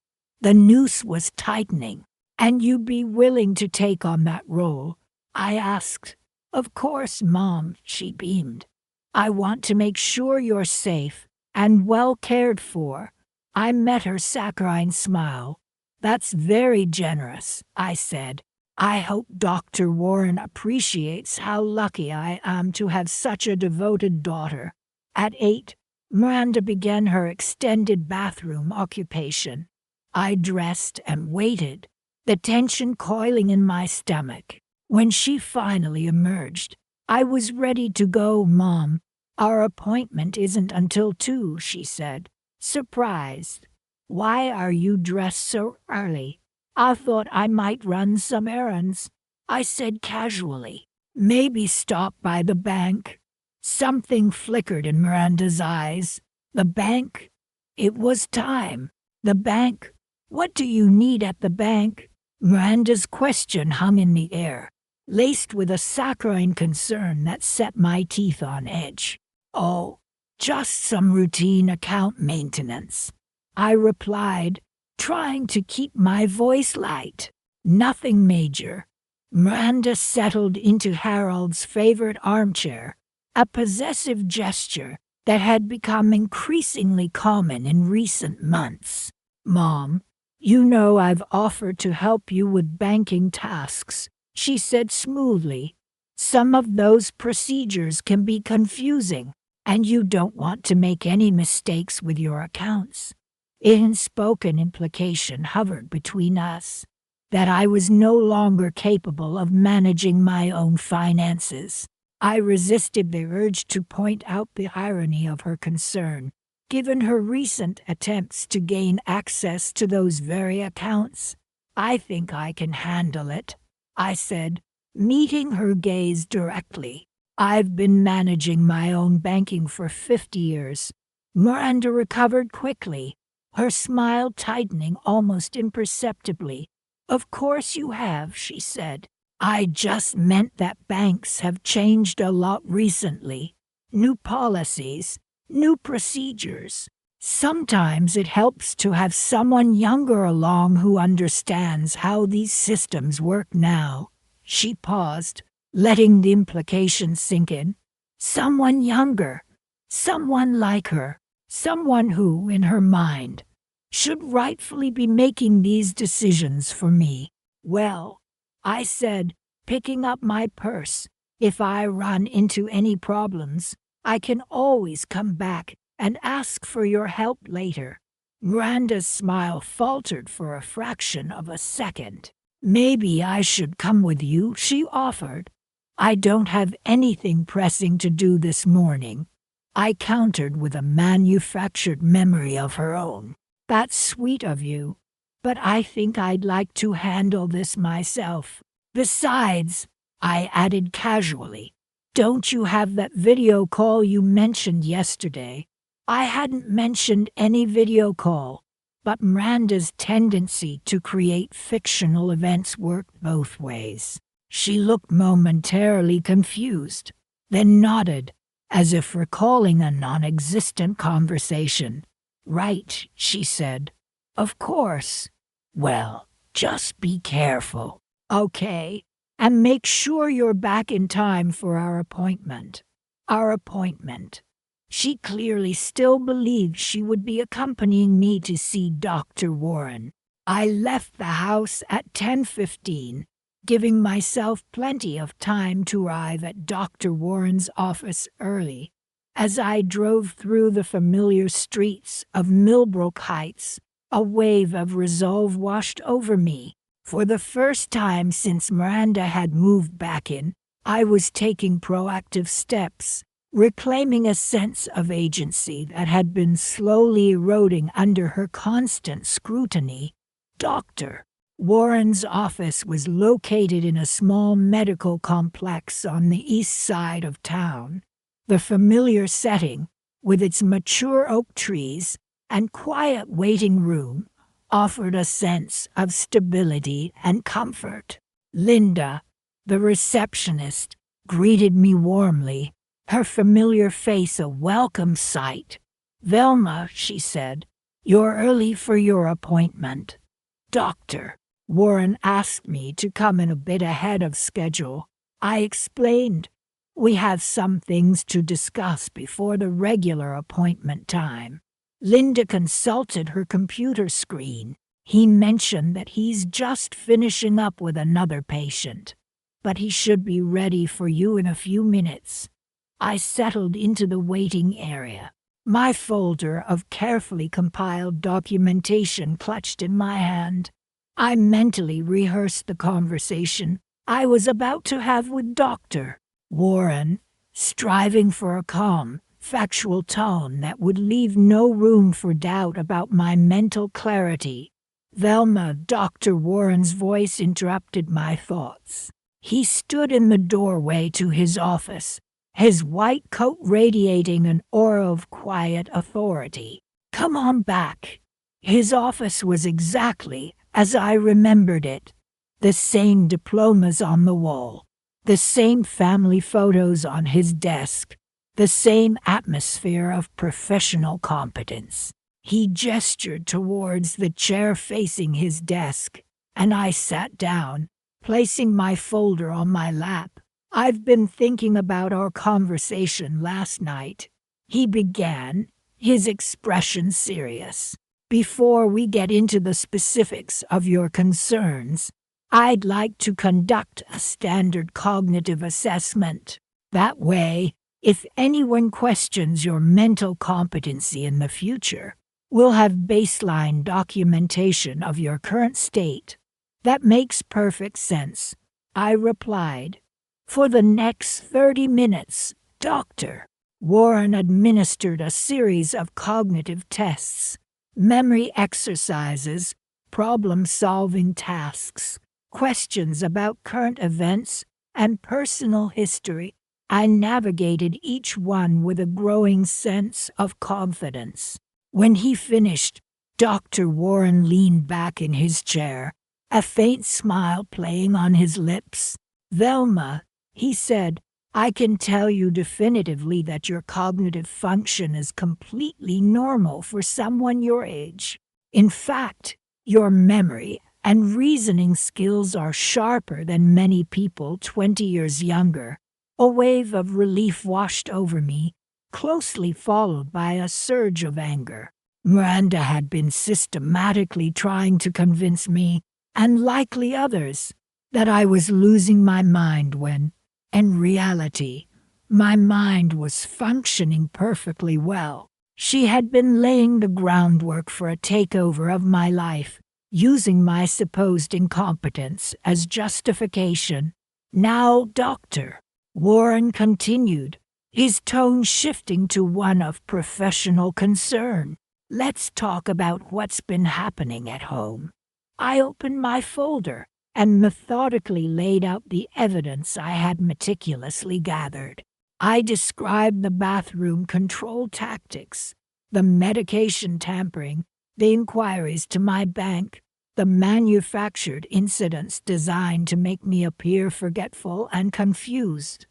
The noose was tightening. And you'd be willing to take on that role? I asked. Of course, Mom, she beamed. I want to make sure you're safe and well cared for. I met her saccharine smile. That's very generous, I said. I hope Dr. Warren appreciates how lucky I am to have such a devoted daughter. At 8, Miranda began her extended bathroom occupation. I dressed and waited, the tension coiling in my stomach. When she finally emerged, I was ready to go. Mom, our appointment isn't until 2, she said, surprised. Why are you dressed so early? I thought I might run some errands, I said casually. Maybe stop by the bank. Something flickered in Miranda's eyes. The bank? It was time. The bank? What do you need at the bank? Miranda's question hung in the air, laced with a saccharine concern that set my teeth on edge. Oh, just some routine account maintenance, I replied, trying to keep my voice light. Nothing major. Miranda settled into Harold's favorite armchair, a possessive gesture that had become increasingly common in recent months. Mom, you know I've offered to help you with banking tasks, she said smoothly. Some of those procedures can be confusing, and you don't want to make any mistakes with your accounts. Unspoken implication hovered between us, that I was no longer capable of managing my own finances. I resisted the urge to point out the irony of her concern, given her recent attempts to gain access to those very accounts. I think I can handle it, I said, meeting her gaze directly. I've been managing my own banking for 50 years. Miranda recovered quickly, her smile tightening almost imperceptibly. Of course you have, she said. I just meant that banks have changed a lot recently. New policies, new procedures. Sometimes it helps to have someone younger along who understands how these systems work now. She paused, letting the implication sink in. Someone younger, someone like her, someone who, in her mind, should rightfully be making these decisions for me. Well, I said, picking up my purse, if I run into any problems, I can always come back and ask for your help later. Miranda's smile faltered for a fraction of a second. Maybe I should come with you, she offered. I don't have anything pressing to do this morning, I countered with a manufactured memory of her own. That's sweet of you, but I think I'd like to handle this myself. Besides, I added casually, don't you have that video call you mentioned yesterday? I hadn't mentioned any video call, but Miranda's tendency to create fictional events worked both ways. She looked momentarily confused, then nodded, as if recalling a non-existent conversation. Right, she said. Of course. Well, just be careful. Okay, and make sure you're back in time for our appointment. Our appointment. She clearly still believed she would be accompanying me to see Dr. Warren. I left the house at 10:15, giving myself plenty of time to arrive at Dr. Warren's office early. As I drove through the familiar streets of Millbrook Heights, a wave of resolve washed over me. For the first time since Miranda had moved back in, I was taking proactive steps, reclaiming a sense of agency that had been slowly eroding under her constant scrutiny. Dr. Warren's office was located in a small medical complex on the east side of town. The familiar setting, with its mature oak trees and quiet waiting room, offered a sense of stability and comfort. Linda, the receptionist, greeted me warmly, her familiar face a welcome sight. "Velma," she said, "you're early for your appointment." "Doctor, Warren asked me to come in a bit ahead of schedule." I explained, "We have some things to discuss before the regular appointment time." Linda consulted her computer screen. "He mentioned that he's just finishing up with another patient, but he should be ready for you in a few minutes." I settled into the waiting area, my folder of carefully compiled documentation clutched in my hand. I mentally rehearsed the conversation I was about to have with Dr. Warren, striving for a calm, factual tone that would leave no room for doubt about my mental clarity. "Velma," Dr. Warren's voice interrupted my thoughts. He stood in the doorway to his office, his white coat radiating an aura of quiet authority. "Come on back." His office was exactly as I remembered it. The same diplomas on the wall, the same family photos on his desk, the same atmosphere of professional competence. He gestured towards the chair facing his desk, and I sat down, placing my folder on my lap. "I've been thinking about our conversation last night," he began, his expression serious. "Before we get into the specifics of your concerns, I'd like to conduct a standard cognitive assessment. That way, if anyone questions your mental competency in the future, we'll have baseline documentation of your current state." "That makes perfect sense," I replied. "For the next 30 minutes, Doctor." Warren administered a series of cognitive tests, memory exercises, problem-solving tasks, questions about current events, and personal history. I navigated each one with a growing sense of confidence. When he finished, Dr. Warren leaned back in his chair, a faint smile playing on his lips. "Velma," he said, "I can tell you definitively that your cognitive function is completely normal for someone your age. In fact, your memory and reasoning skills are sharper than many people 20 years younger." A wave of relief washed over me, closely followed by a surge of anger. Miranda had been systematically trying to convince me, and likely others, that I was losing my mind when, in reality, my mind was functioning perfectly well. She had been laying the groundwork for a takeover of my life, using my supposed incompetence as justification. "Now, Doctor," Warren continued, his tone shifting to one of professional concern, "let's talk about what's been happening at home." I opened my folder and methodically laid out the evidence I had meticulously gathered. I described the bathroom control tactics, the medication tampering, the inquiries to my bank, the manufactured incidents designed to make me appear forgetful and confused.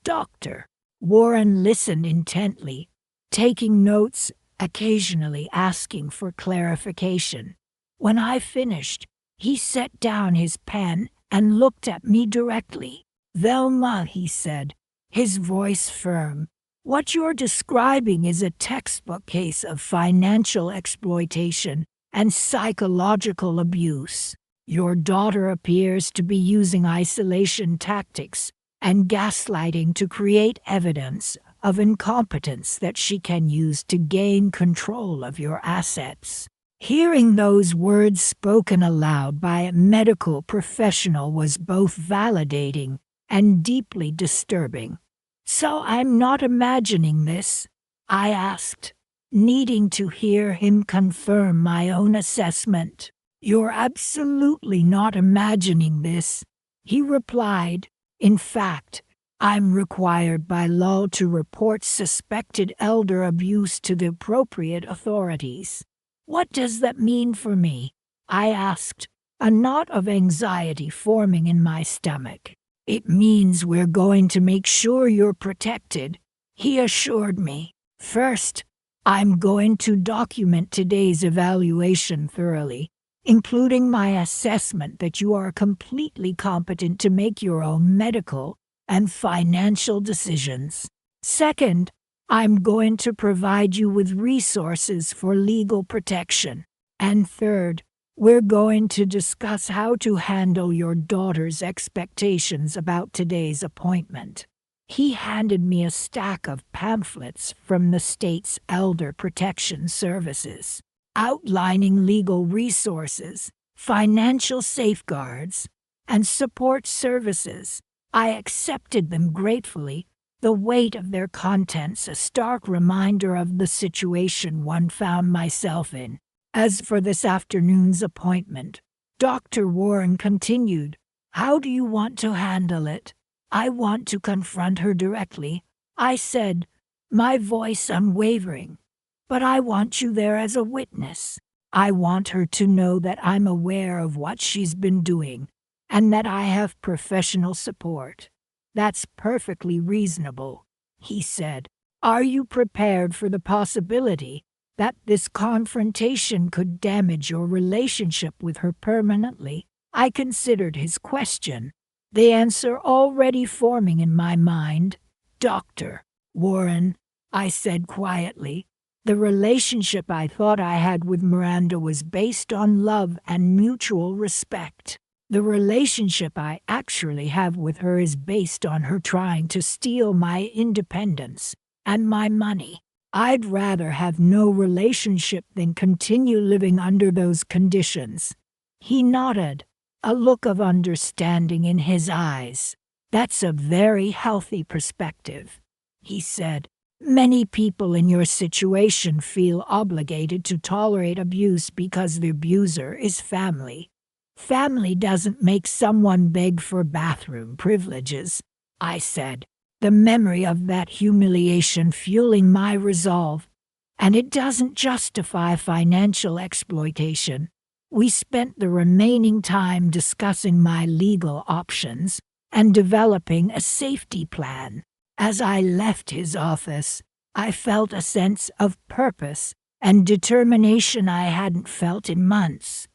Dr. Warren listened intently, taking notes, occasionally asking for clarification. When I finished, he set down his pen and looked at me directly. "Velma," he said, his voice firm, "what you're describing is a textbook case of financial exploitation and psychological abuse. Your daughter appears to be using isolation tactics and gaslighting to create evidence of incompetence that she can use to gain control of your assets." Hearing those words spoken aloud by a medical professional was both validating and deeply disturbing. "So I'm not imagining this?" I asked, needing to hear him confirm my own assessment. "You're absolutely not imagining this," he replied. "In fact, I'm required by law to report suspected elder abuse to the appropriate authorities." "What does that mean for me?" I asked, a knot of anxiety forming in my stomach. It means we're going to make sure you're protected, he assured me. First, I'm going to document today's evaluation thoroughly, including my assessment that you are completely competent to make your own medical and financial decisions. Second, I'm going to provide you with resources for legal protection. And third, we're going to discuss how to handle your daughter's expectations about today's appointment. He handed me a stack of pamphlets from the state's Elder Protection Services, outlining legal resources, financial safeguards, and support services. I accepted them gratefully, the weight of their contents a stark reminder of the situation one found myself in. As for this afternoon's appointment, Dr. Warren continued, how do you want to handle it? I want to confront her directly, I said, my voice unwavering. But I want you there as a witness. I want her to know that I'm aware of what she's been doing, and that I have professional support. That's perfectly reasonable, he said. Are you prepared for the possibility that this confrontation could damage your relationship with her permanently? I considered his question, the answer already forming in my mind. Dr. Warren, I said quietly, the relationship I thought I had with Miranda was based on love and mutual respect. The relationship I actually have with her is based on her trying to steal my independence and my money. I'd rather have no relationship than continue living under those conditions. He nodded, a look of understanding in his eyes. That's a very healthy perspective, he said. Many people in your situation feel obligated to tolerate abuse because the abuser is family. Family doesn't make someone beg for bathroom privileges, I said, the memory of that humiliation fueling my resolve. And it doesn't justify financial exploitation. We spent the remaining time discussing my legal options and developing a safety plan. As I left his office, I felt a sense of purpose and determination I hadn't felt in months.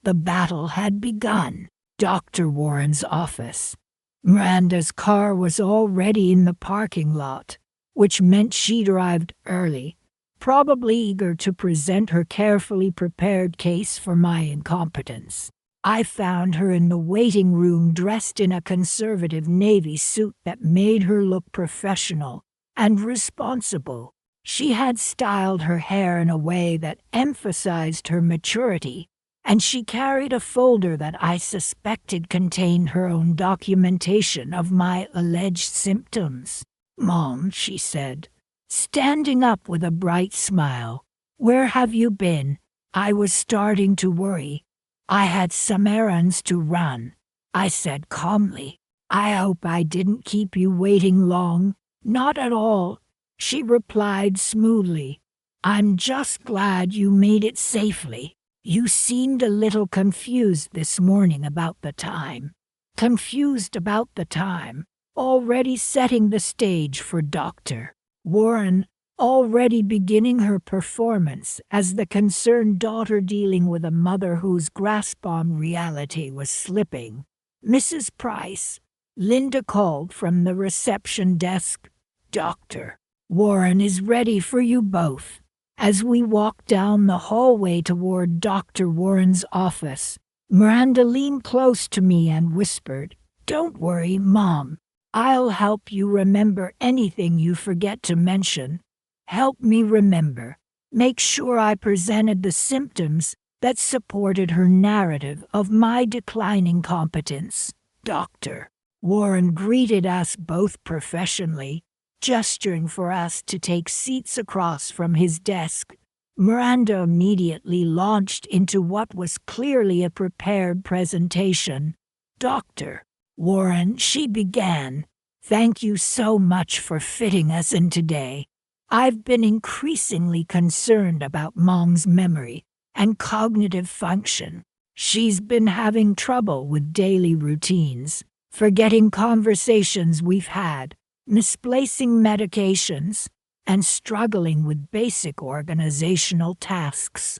The battle had begun. Dr. Warren's office. Miranda's car was already in the parking lot, which meant she'd arrived early, probably eager to present her carefully prepared case for my incompetence. I found her in the waiting room dressed in a conservative navy suit that made her look professional and responsible. She had styled her hair in a way that emphasized her maturity, and she carried a folder that I suspected contained her own documentation of my alleged symptoms. "Mom," she said, standing up with a bright smile, "where have you been?" I was starting to worry. "I had some errands to run," I said calmly. "I hope I didn't keep you waiting long." "Not at all," she replied smoothly. "I'm just glad you made it safely. You seemed a little confused this morning about the time." Confused about the time, already setting the stage for Dr. Warren, already beginning her performance as the concerned daughter dealing with a mother whose grasp on reality was slipping. "Mrs. Price," Linda called from the reception desk, "Dr. Warren is ready for you both." As we walked down the hallway toward Dr. Warren's office, Miranda leaned close to me and whispered, "Don't worry, Mom. I'll help you remember anything you forget to mention. Help me remember. Make sure I presented the symptoms that supported her narrative of my declining competence." Dr. Warren greeted us both professionally, gesturing for us to take seats across from his desk. Miranda immediately launched into what was clearly a prepared presentation. "Dr. Warren," she began, "thank you so much for fitting us in today. I've been increasingly concerned about Mom's memory and cognitive function. She's been having trouble with daily routines, forgetting conversations we've had, misplacing medications, and struggling with basic organizational tasks.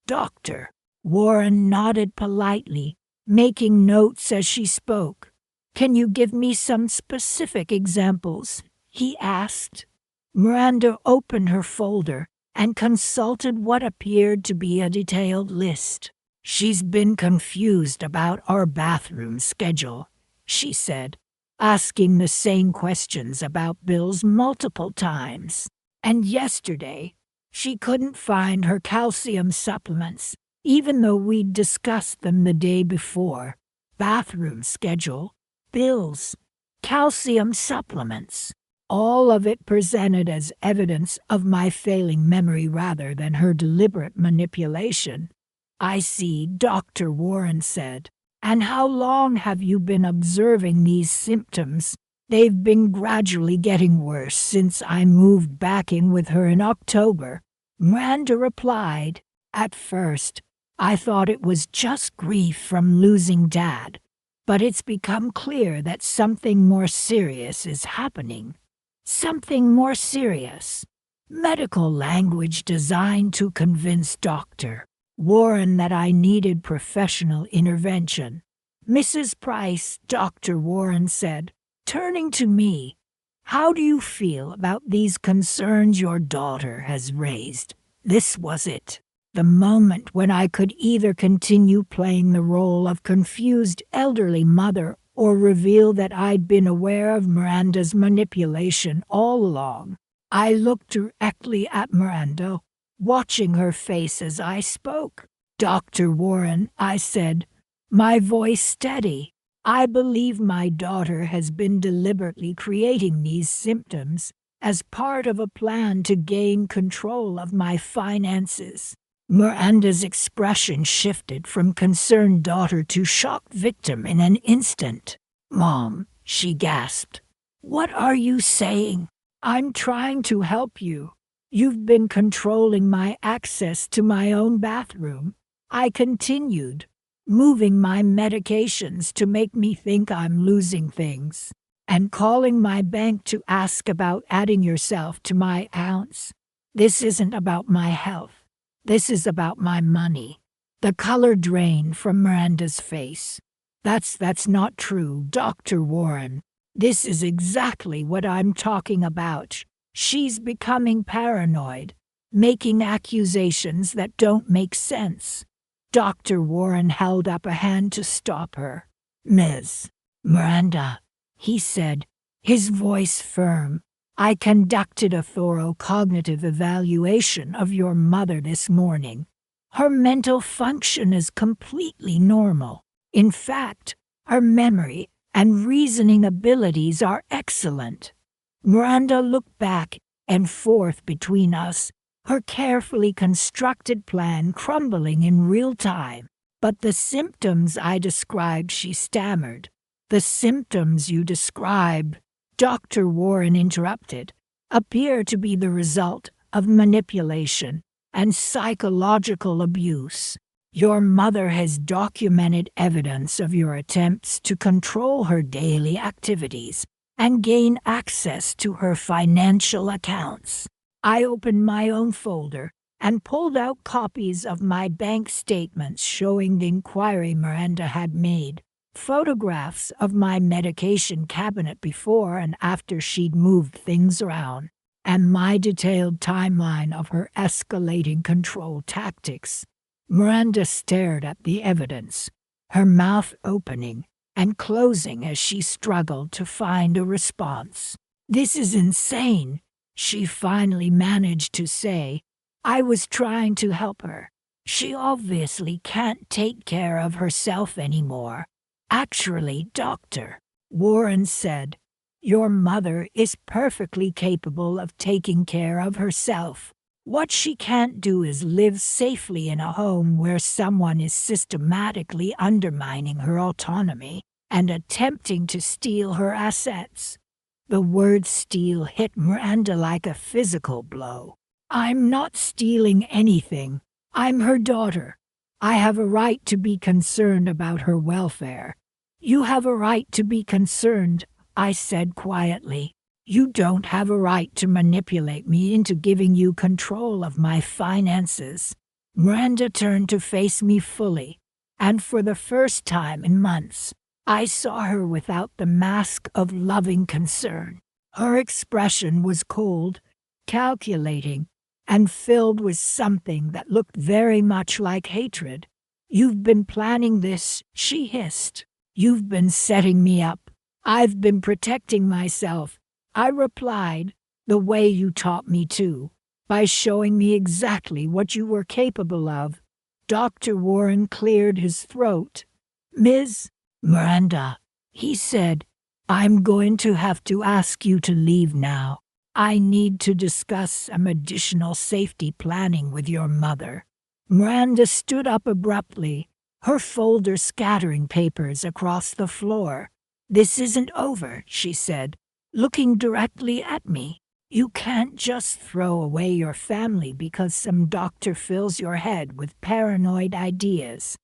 Dr. Warren nodded politely, making notes as she spoke. Can you give me some specific examples? He asked. Miranda opened her folder and consulted what appeared to be a detailed list. She's been confused about our bathroom schedule, she said, asking the same questions about bills multiple times. And yesterday, she couldn't find her calcium supplements, even though we'd discussed them the day before. Bathroom schedule, bills, calcium supplements. All of it presented as evidence of my failing memory rather than her deliberate manipulation. I see, Dr. Warren said. And how long have you been observing these symptoms? They've been gradually getting worse since I moved back in with her in October. Miranda replied. At first, I thought it was just grief from losing Dad, but it's become clear that something more serious is happening. Something more serious. Medical language designed to convince Dr. Warren that I needed professional intervention. Mrs. Price, Dr. Warren said, turning to me, how do you feel about these concerns your daughter has raised? This was it. The moment when I could either continue playing the role of confused elderly mother or reveal that I'd been aware of Miranda's manipulation all along. I looked directly at Miranda, watching her face as I spoke. Dr. Warren, I said, my voice steady. I believe my daughter has been deliberately creating these symptoms as part of a plan to gain control of my finances. Miranda's expression shifted from concerned daughter to shocked victim in an instant. Mom, she gasped. What are you saying? I'm trying to help you. You've been controlling my access to my own bathroom. I continued, moving my medications to make me think I'm losing things, and calling my bank to ask about adding yourself to my accounts. This isn't about my health. This is about my money. The color drained from Miranda's face. That's not true, Dr. Warren. This is exactly what I'm talking about. She's becoming paranoid, making accusations that don't make sense. Dr. Warren held up a hand to stop her. Ms. Miranda, he said, his voice firm. I conducted a thorough cognitive evaluation of your mother this morning. Her mental function is completely normal. In fact, her memory and reasoning abilities are excellent. Miranda looked back and forth between us, her carefully constructed plan crumbling in real time. But the symptoms I described, she stammered. The symptoms you describe, Dr. Warren interrupted, appear to be the result of manipulation and psychological abuse. Your mother has documented evidence of your attempts to control her daily activities and gain access to her financial accounts. I opened my own folder and pulled out copies of my bank statements showing the inquiry Miranda had made, photographs of my medication cabinet before and after she'd moved things around, and my detailed timeline of her escalating control tactics. Miranda stared at the evidence, her mouth opening and closing as she struggled to find a response. This is insane, she finally managed to say. I was trying to help her. She obviously can't take care of herself anymore. Actually, Dr. Warren said, your mother is perfectly capable of taking care of herself. What she can't do is live safely in a home where someone is systematically undermining her autonomy and attempting to steal her assets. The word steal hit Miranda like a physical blow. I'm not stealing anything. I'm her daughter. I have a right to be concerned about her welfare. You have a right to be concerned, I said quietly. You don't have a right to manipulate me into giving you control of my finances. Miranda turned to face me fully, and for the first time in months, I saw her without the mask of loving concern. Her expression was cold, calculating, and filled with something that looked very much like hatred. You've been planning this, she hissed. You've been setting me up. I've been protecting myself, I replied, the way you taught me to, by showing me exactly what you were capable of. Dr. Warren cleared his throat. Ms. Miranda, he said, I'm going to have to ask you to leave now. I need to discuss some additional safety planning with your mother. Miranda stood up abruptly, her folder scattering papers across the floor. This isn't over, she said, looking directly at me. You can't just throw away your family because some doctor fills your head with paranoid ideas.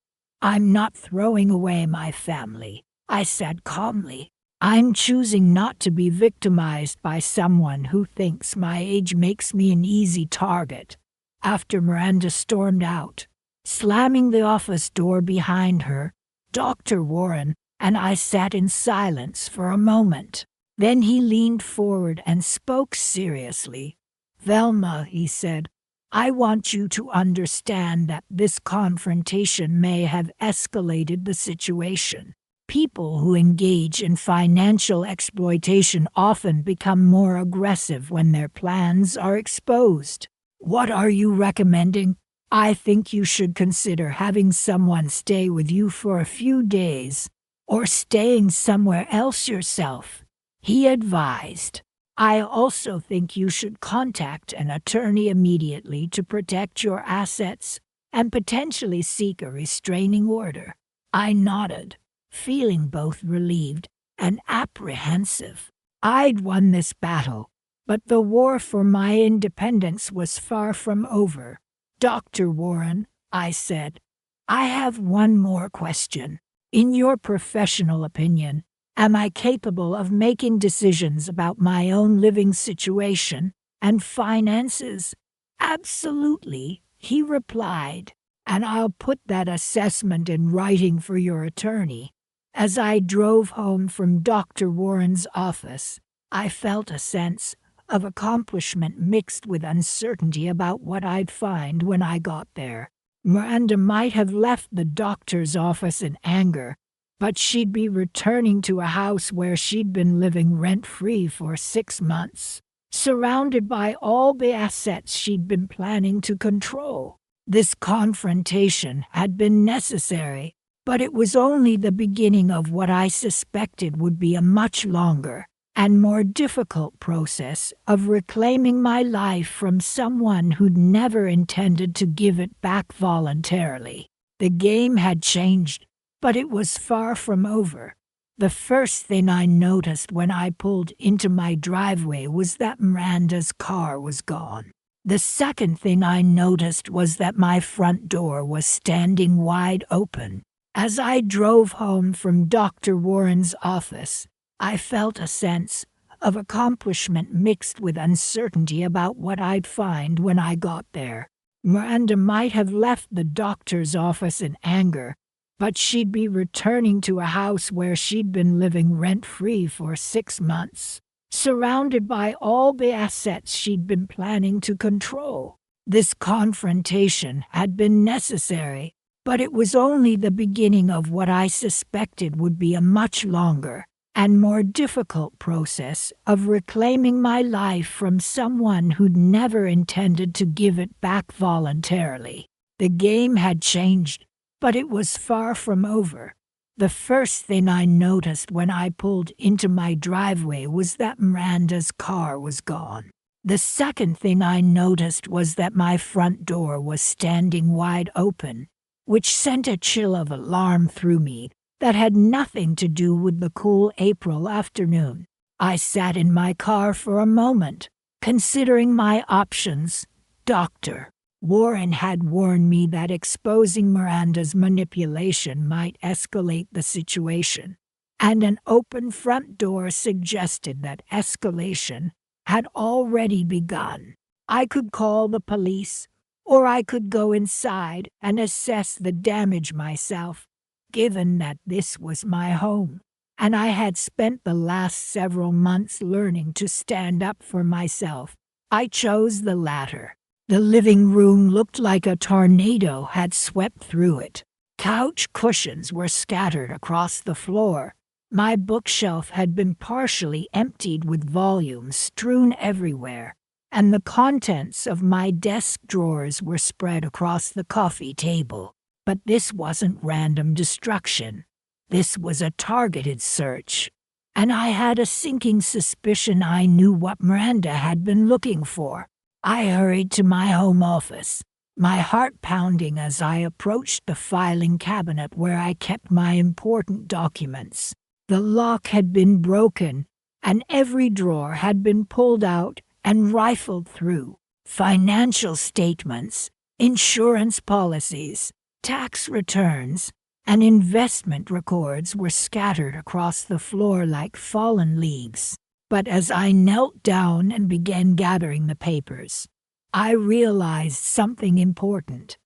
I'm not throwing away my family, I said calmly. I'm choosing not to be victimized by someone who thinks my age makes me an easy target. After Miranda stormed out, slamming the office door behind her, Dr. Warren and I sat in silence for a moment. Then he leaned forward and spoke seriously. Velma, he said, I want you to understand that this confrontation may have escalated the situation. People who engage in financial exploitation often become more aggressive when their plans are exposed. What are you recommending? I think you should consider having someone stay with you for a few days, or staying somewhere else yourself, he advised. I also think you should contact an attorney immediately to protect your assets and potentially seek a restraining order. I nodded, feeling both relieved and apprehensive. I'd won this battle, but the war for my independence was far from over. Dr. Warren, I said, I have one more question. In your professional opinion, am I capable of making decisions about my own living situation and finances? Absolutely, he replied, and I'll put that assessment in writing for your attorney. As I drove home from Dr. Warren's office, I felt a sense of accomplishment mixed with uncertainty about what I'd find when I got there. Miranda might have left the doctor's office in anger, but she'd be returning to a house where she'd been living rent-free for 6 months, surrounded by all the assets she'd been planning to control. This confrontation had been necessary, but it was only the beginning of what I suspected would be a much longer and more difficult process of reclaiming my life from someone who'd never intended to give it back voluntarily. The game had changed, but it was far from over. The first thing I noticed when I pulled into my driveway was that Miranda's car was gone. The second thing I noticed was that my front door was standing wide open. As I drove home from Dr. Warren's office, I felt a sense of accomplishment mixed with uncertainty about what I'd find when I got there. Miranda might have left the doctor's office in anger, but she'd be returning to a house where she'd been living rent-free for 6 months, surrounded by all the assets she'd been planning to control. This confrontation had been necessary, but it was only the beginning of what I suspected would be a much longer and more difficult process of reclaiming my life from someone who'd never intended to give it back voluntarily. The game had changed, but it was far from over. The first thing I noticed when I pulled into my driveway was that Miranda's car was gone. The second thing I noticed was that my front door was standing wide open, which sent a chill of alarm through me that had nothing to do with the cool April afternoon. I sat in my car for a moment, considering my options. Dr. Warren had warned me that exposing Miranda's manipulation might escalate the situation, and an open front door suggested that escalation had already begun. I could call the police, or I could go inside and assess the damage myself, given that this was my home, and I had spent the last several months learning to stand up for myself. I chose the latter. The living room looked like a tornado had swept through it. Couch cushions were scattered across the floor. My bookshelf had been partially emptied with volumes strewn everywhere, and the contents of my desk drawers were spread across the coffee table. But this wasn't random destruction. This was a targeted search, and I had a sinking suspicion I knew what Miranda had been looking for. I hurried to my home office, my heart pounding as I approached the filing cabinet where I kept my important documents. The lock had been broken, and every drawer had been pulled out and rifled through. Financial statements, insurance policies, tax returns, and investment records were scattered across the floor like fallen leaves. But as I knelt down and began gathering the papers, I realized something important.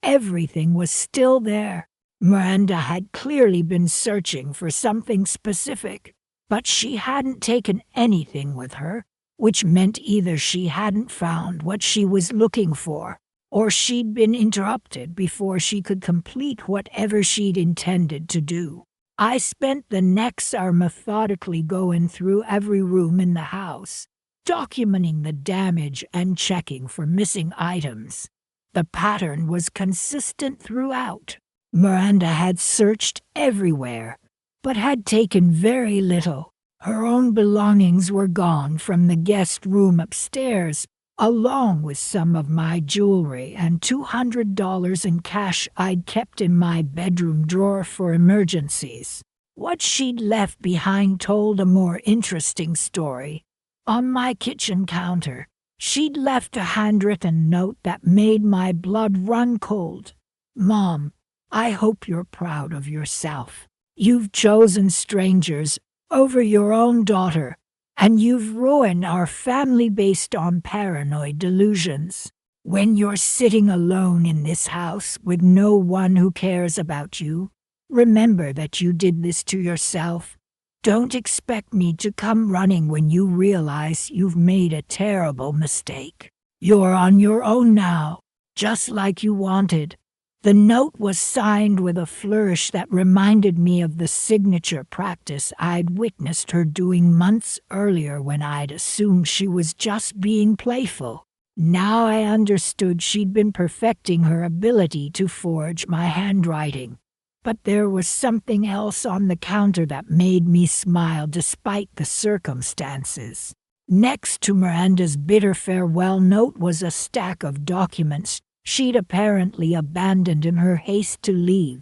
Everything was still there. Miranda had clearly been searching for something specific, but she hadn't taken anything with her, which meant either she hadn't found what she was looking for, or she'd been interrupted before she could complete whatever she'd intended to do. I spent the next hour methodically going through every room in the house, documenting the damage and checking for missing items. The pattern was consistent throughout. Miranda had searched everywhere, but had taken very little. Her own belongings were gone from the guest room upstairs, along with some of my jewelry and $200 in cash I'd kept in my bedroom drawer for emergencies. What she'd left behind told a more interesting story. On my kitchen counter, she'd left a handwritten note that made my blood run cold. "Mom, I hope you're proud of yourself. You've chosen strangers over your own daughter, and you've ruined our family based on paranoid delusions. When you're sitting alone in this house with no one who cares about you, remember that you did this to yourself. Don't expect me to come running when you realize you've made a terrible mistake. You're on your own now, just like you wanted." The note was signed with a flourish that reminded me of the signature practice I'd witnessed her doing months earlier when I'd assumed she was just being playful. Now I understood she'd been perfecting her ability to forge my handwriting. But there was something else on the counter that made me smile despite the circumstances. Next to Miranda's bitter farewell note was a stack of documents she'd apparently abandoned in her haste to leave.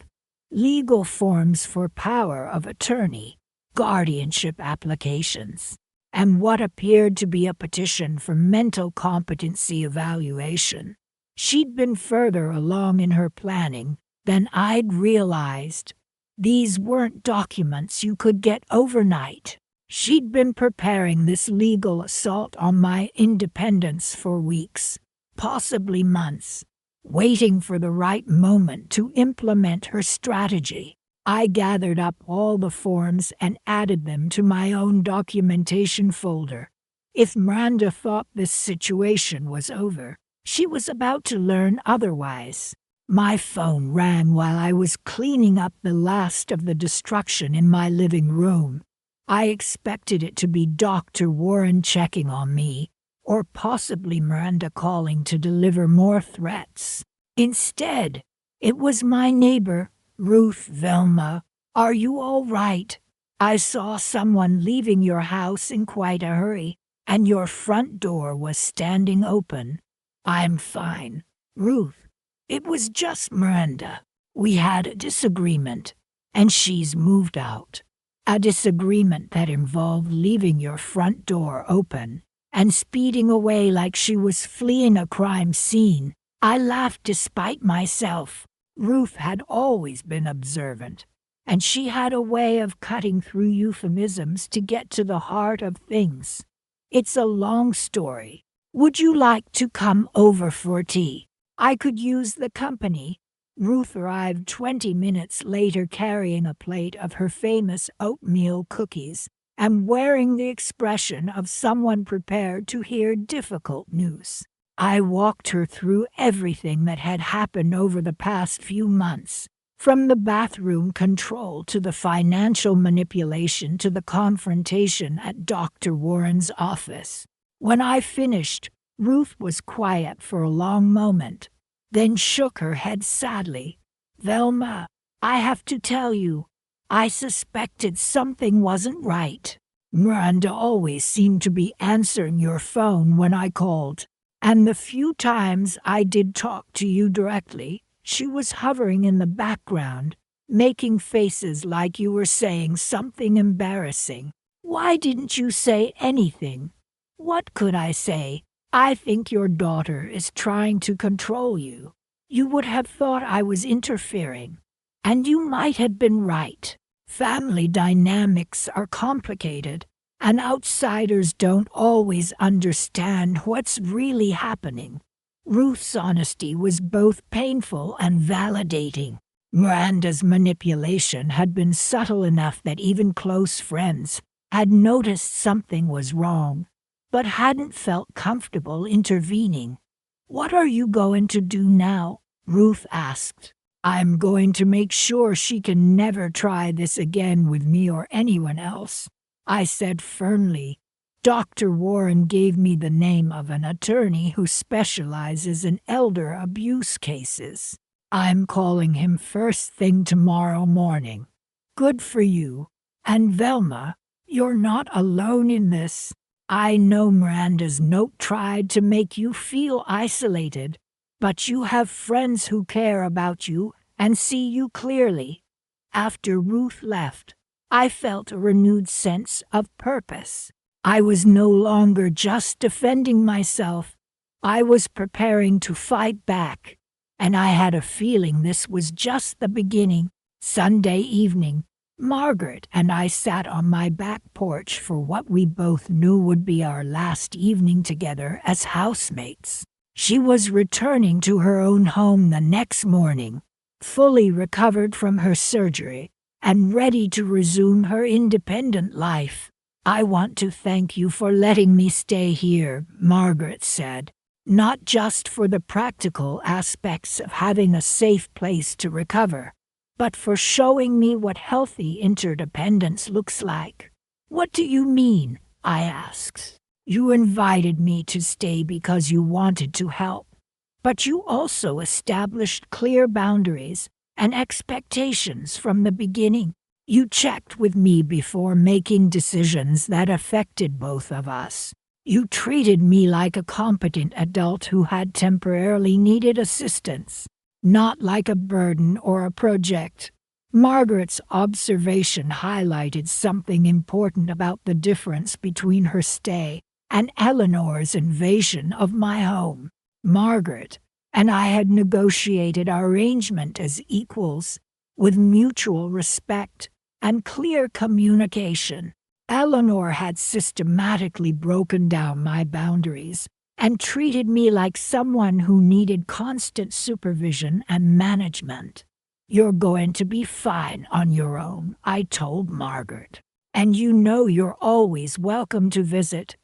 Legal forms for power of attorney, guardianship applications, and what appeared to be a petition for mental competency evaluation. She'd been further along in her planning than I'd realized. These weren't documents you could get overnight. She'd been preparing this legal assault on my independence for weeks, possibly months, waiting for the right moment to implement her strategy. I gathered up all the forms and added them to my own documentation folder. If Miranda thought this situation was over, she was about to learn otherwise. My phone rang while I was cleaning up the last of the destruction in my living room. I expected it to be Dr. Warren checking on me, or possibly Miranda calling to deliver more threats. Instead, it was my neighbor, Ruth. "Velma, are you all right? I saw someone leaving your house in quite a hurry, and your front door was standing open." "I'm fine, Ruth. It was just Miranda. We had a disagreement, and she's moved out. A disagreement that involved leaving your front door open and speeding away like she was fleeing a crime scene. I laughed despite myself. Ruth had always been observant, and she had a way of cutting through euphemisms to get to the heart of things. It's a long story. Would you like to come over for tea? I could use the company. Ruth arrived 20 minutes later carrying a plate of her famous oatmeal cookies and wearing the expression of someone prepared to hear difficult news. I walked her through everything that had happened over the past few months, from the bathroom control to the financial manipulation to the confrontation at Dr. Warren's office. When I finished, Ruth was quiet for a long moment, then shook her head sadly. Velma, I have to tell you, I suspected something wasn't right. Miranda always seemed to be answering your phone when I called. And the few times I did talk to you directly, she was hovering in the background, making faces like you were saying something embarrassing. Why didn't you say anything? What could I say? I think your daughter is trying to control you. You would have thought I was interfering. And you might have been right. Family dynamics are complicated, and outsiders don't always understand what's really happening. Ruth's honesty was both painful and validating. Miranda's manipulation had been subtle enough that even close friends had noticed something was wrong, but hadn't felt comfortable intervening. What are you going to do now? Ruth asked. I'm going to make sure she can never try this again with me or anyone else, I said firmly. Dr. Warren gave me the name of an attorney who specializes in elder abuse cases. I'm calling him first thing tomorrow morning. Good for you. And Velma, you're not alone in this. I know Miranda's note tried to make you feel isolated, but you have friends who care about you and see you clearly. After Ruth left, I felt a renewed sense of purpose. I was no longer just defending myself. I was preparing to fight back, and I had a feeling this was just the beginning. Sunday evening, Margaret and I sat on my back porch for what we both knew would be our last evening together as housemates. She was returning to her own home the next morning, fully recovered from her surgery and ready to resume her independent life. I want to thank you for letting me stay here, Margaret said, not just for the practical aspects of having a safe place to recover, but for showing me what healthy interdependence looks like. What do you mean? I asked. You invited me to stay because you wanted to help, but you also established clear boundaries and expectations from the beginning. You checked with me before making decisions that affected both of us. You treated me like a competent adult who had temporarily needed assistance, not like a burden or a project. Margaret's observation highlighted something important about the difference between her stay and Eleanor's invasion of my home. Margaret and I had negotiated our arrangement as equals, with mutual respect and clear communication. Eleanor had systematically broken down my boundaries and treated me like someone who needed constant supervision and management. You're going to be fine on your own, I told Margaret. And you know you're always welcome to visit.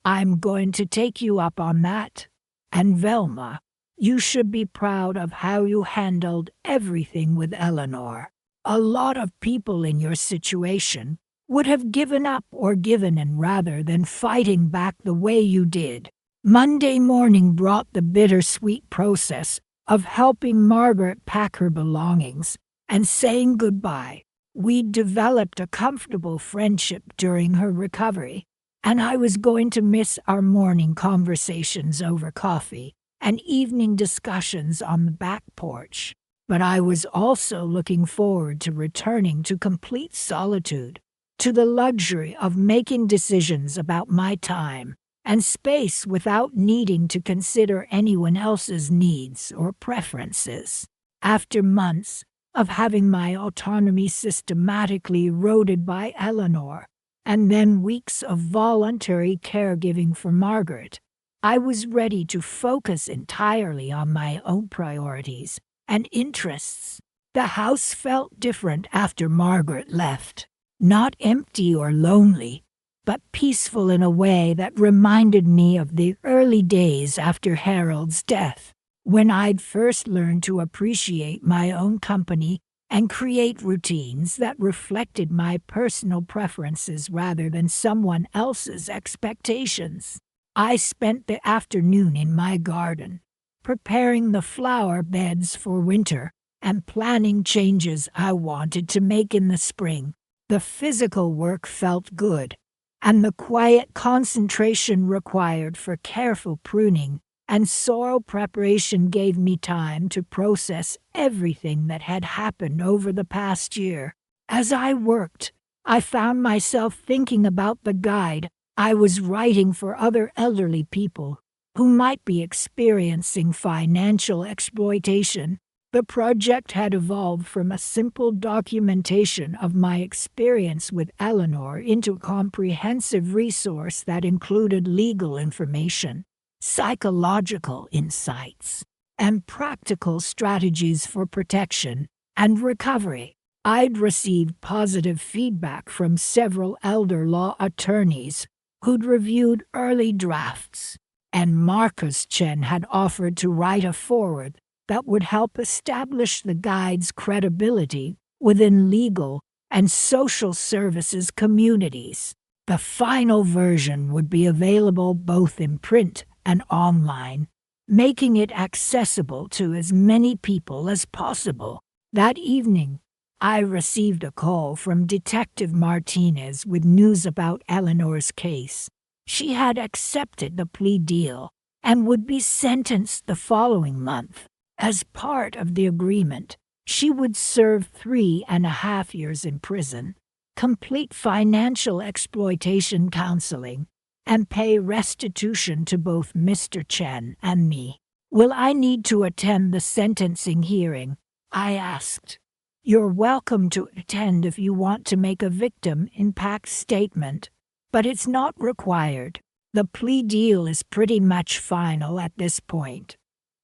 I'm going to take you up on that. And Velma, you should be proud of how you handled everything with Eleanor. A lot of people in your situation would have given up or given in rather than fighting back the way you did. Monday morning brought the bittersweet process of helping Margaret pack her belongings and saying goodbye. We developed a comfortable friendship during her recovery, and I was going to miss our morning conversations over coffee and evening discussions on the back porch. But I was also looking forward to returning to complete solitude, to the luxury of making decisions about my time and space without needing to consider anyone else's needs or preferences. After months of having my autonomy systematically eroded by Eleanor, and then weeks of voluntary caregiving for Margaret, I was ready to focus entirely on my own priorities and interests. The house felt different after Margaret left, not empty or lonely, but peaceful in a way that reminded me of the early days after Harold's death, when I'd first learned to appreciate my own company and create routines that reflected my personal preferences rather than someone else's expectations. I spent the afternoon in my garden, preparing the flower beds for winter and planning changes I wanted to make in the spring. The physical work felt good, and the quiet concentration required for careful pruning and soil preparation gave me time to process everything that had happened over the past year. As I worked, I found myself thinking about the guide I was writing for other elderly people who might be experiencing financial exploitation. The project had evolved from a simple documentation of my experience with Eleanor into a comprehensive resource that included legal information, psychological insights, and practical strategies for protection and recovery. I'd received positive feedback from several elder law attorneys who'd reviewed early drafts, and Marcus Chen had offered to write a foreword that would help establish the guide's credibility within legal and social services communities. The final version would be available both in print and online, making it accessible to as many people as possible. That evening, I received a call from Detective Martinez with news about Eleanor's case. She had accepted the plea deal and would be sentenced the following month. As part of the agreement, she would serve 3.5 years in prison, complete financial exploitation counseling, and pay restitution to both Mr. Chen and me. "Will I need to attend the sentencing hearing?" I asked. "You're welcome to attend if you want to make a victim impact statement, but it's not required. The plea deal is pretty much final at this point."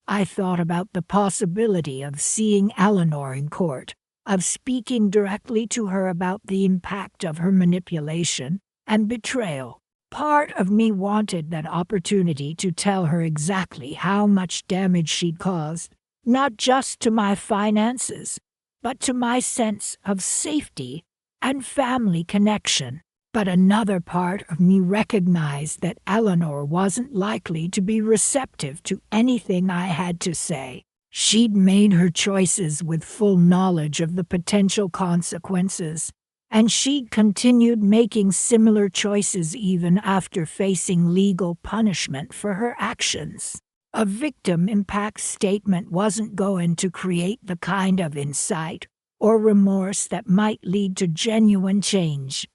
I thought about the possibility of seeing Eleanor in court, of speaking directly to her about the impact of her manipulation and betrayal. Part of me wanted that opportunity to tell her exactly how much damage she'd caused, not just to my finances, but to my sense of safety and family connection. But another part of me recognized that Eleanor wasn't likely to be receptive to anything I had to say. She'd made her choices with full knowledge of the potential consequences, and she'd continued making similar choices even after facing legal punishment for her actions. A victim impact statement wasn't going to create the kind of insight or remorse that might lead to genuine change.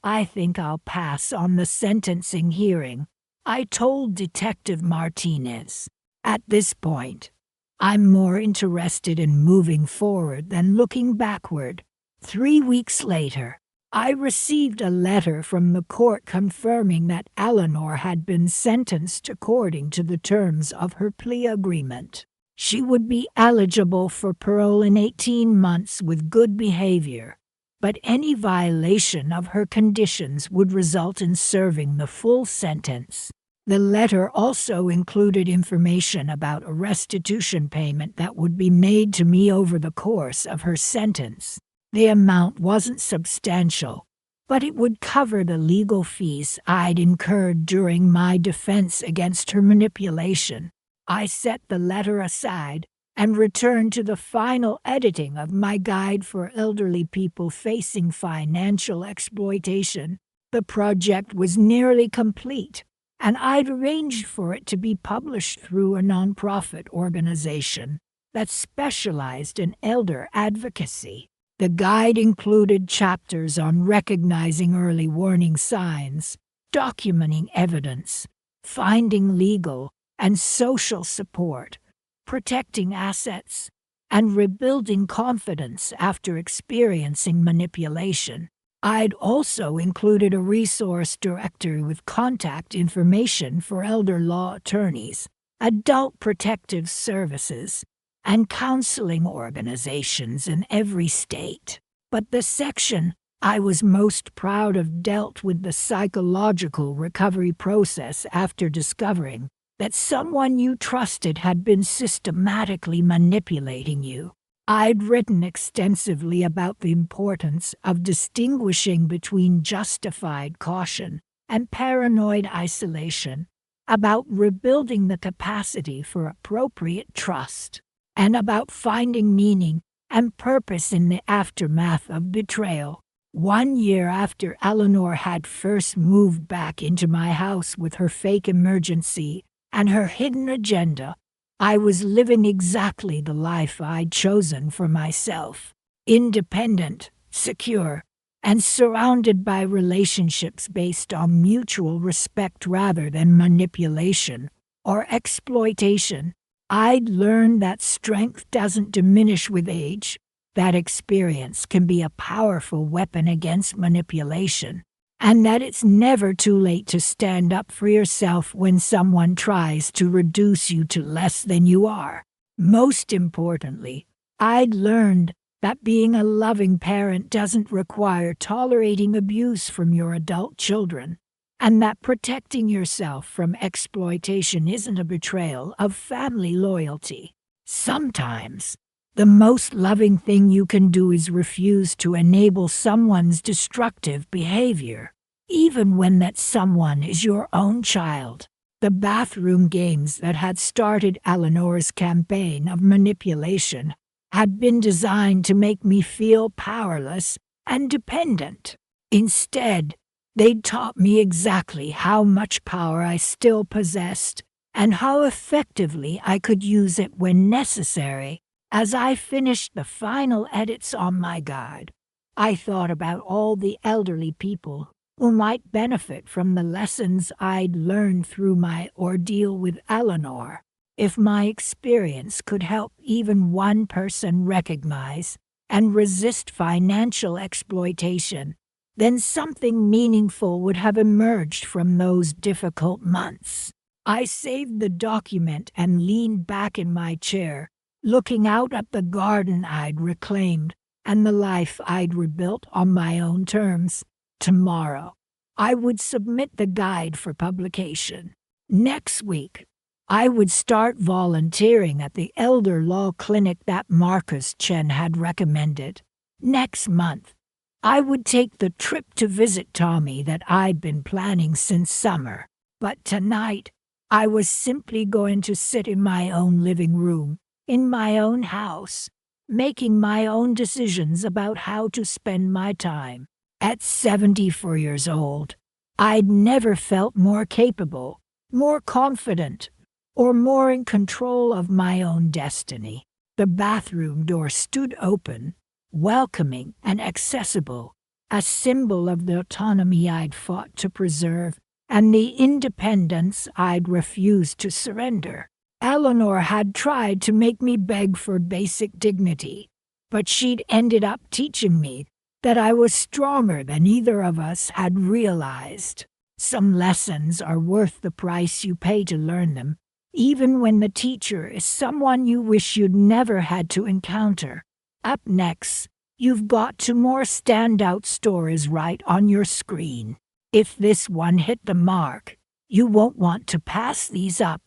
"I think I'll pass on the sentencing hearing," I told Detective Martinez. "At this point, I'm more interested in moving forward than looking backward." 3 weeks later, I received a letter from the court confirming that Eleanor had been sentenced according to the terms of her plea agreement. She would be eligible for parole in 18 months with good behavior, but any violation of her conditions would result in serving the full sentence. The letter also included information about a restitution payment that would be made to me over the course of her sentence. The amount wasn't substantial, but it would cover the legal fees I'd incurred during my defense against her manipulation. I set the letter aside and returned to the final editing of my guide for elderly people facing financial exploitation. The project was nearly complete, and I'd arranged for it to be published through a nonprofit organization that specialized in elder advocacy. The guide included chapters on recognizing early warning signs, documenting evidence, finding legal and social support, protecting assets, and rebuilding confidence after experiencing manipulation. I'd also included a resource directory with contact information for elder law attorneys, adult protective services, and counseling organizations in every state. But the section I was most proud of dealt with the psychological recovery process after discovering that someone you trusted had been systematically manipulating you. I'd written extensively about the importance of distinguishing between justified caution and paranoid isolation, about rebuilding the capacity for appropriate trust, and about finding meaning and purpose in the aftermath of betrayal. 1 year after Eleanor had first moved back into my house with her fake emergency and her hidden agenda, I was living exactly the life I'd chosen for myself. Independent, secure, and surrounded by relationships based on mutual respect rather than manipulation or exploitation. I'd learned that strength doesn't diminish with age, that experience can be a powerful weapon against manipulation, and that it's never too late to stand up for yourself when someone tries to reduce you to less than you are. Most importantly, I'd learned that being a loving parent doesn't require tolerating abuse from your adult children, and that protecting yourself from exploitation isn't a betrayal of family loyalty. Sometimes, the most loving thing you can do is refuse to enable someone's destructive behavior, even when that someone is your own child. The bathroom games that had started Eleanor's campaign of manipulation had been designed to make me feel powerless and dependent. Instead, they'd taught me exactly how much power I still possessed and how effectively I could use it when necessary. As I finished the final edits on my guide, I thought about all the elderly people who might benefit from the lessons I'd learned through my ordeal with Eleanor. If my experience could help even one person recognize and resist financial exploitation, then something meaningful would have emerged from those difficult months. I saved the document and leaned back in my chair, looking out at the garden I'd reclaimed and the life I'd rebuilt on my own terms. Tomorrow, I would submit the guide for publication. Next week, I would start volunteering at the elder law clinic that Marcus Chen had recommended. Next month, I would take the trip to visit Tommy that I'd been planning since summer. But tonight, I was simply going to sit in my own living room, in my own house, making my own decisions about how to spend my time. At 74 years old, I'd never felt more capable, more confident, or more in control of my own destiny. The bathroom door stood open, welcoming and accessible, a symbol of the autonomy I'd fought to preserve and the independence I'd refused to surrender. Eleanor had tried to make me beg for basic dignity, but she'd ended up teaching me that I was stronger than either of us had realized. Some lessons are worth the price you pay to learn them, even when the teacher is someone you wish you'd never had to encounter. Up next, you've got two more standout stories right on your screen. If this one hit the mark, you won't want to pass these up.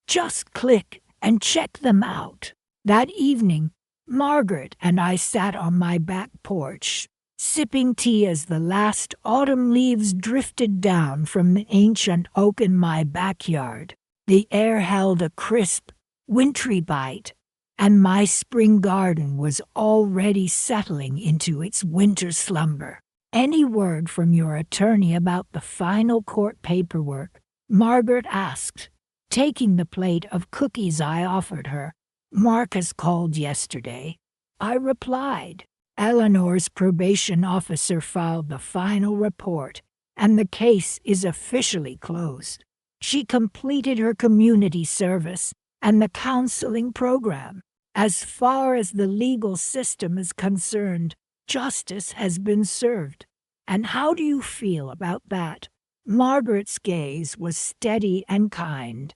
Just click and check them out. That evening, Margaret and I sat on my back porch, sipping tea as the last autumn leaves drifted down from the ancient oak in my backyard. The air held a crisp, wintry bite, and my spring garden was already settling into its winter slumber. "Any word from your attorney about the final court paperwork?" Margaret asked, taking the plate of cookies I offered her. "Marcus called yesterday," I replied. "Eleanor's probation officer filed the final report, and the case is officially closed." She completed her community service and the counseling program. As far as the legal system is concerned, justice has been served. And how do you feel about that? Margaret's gaze was steady and kind.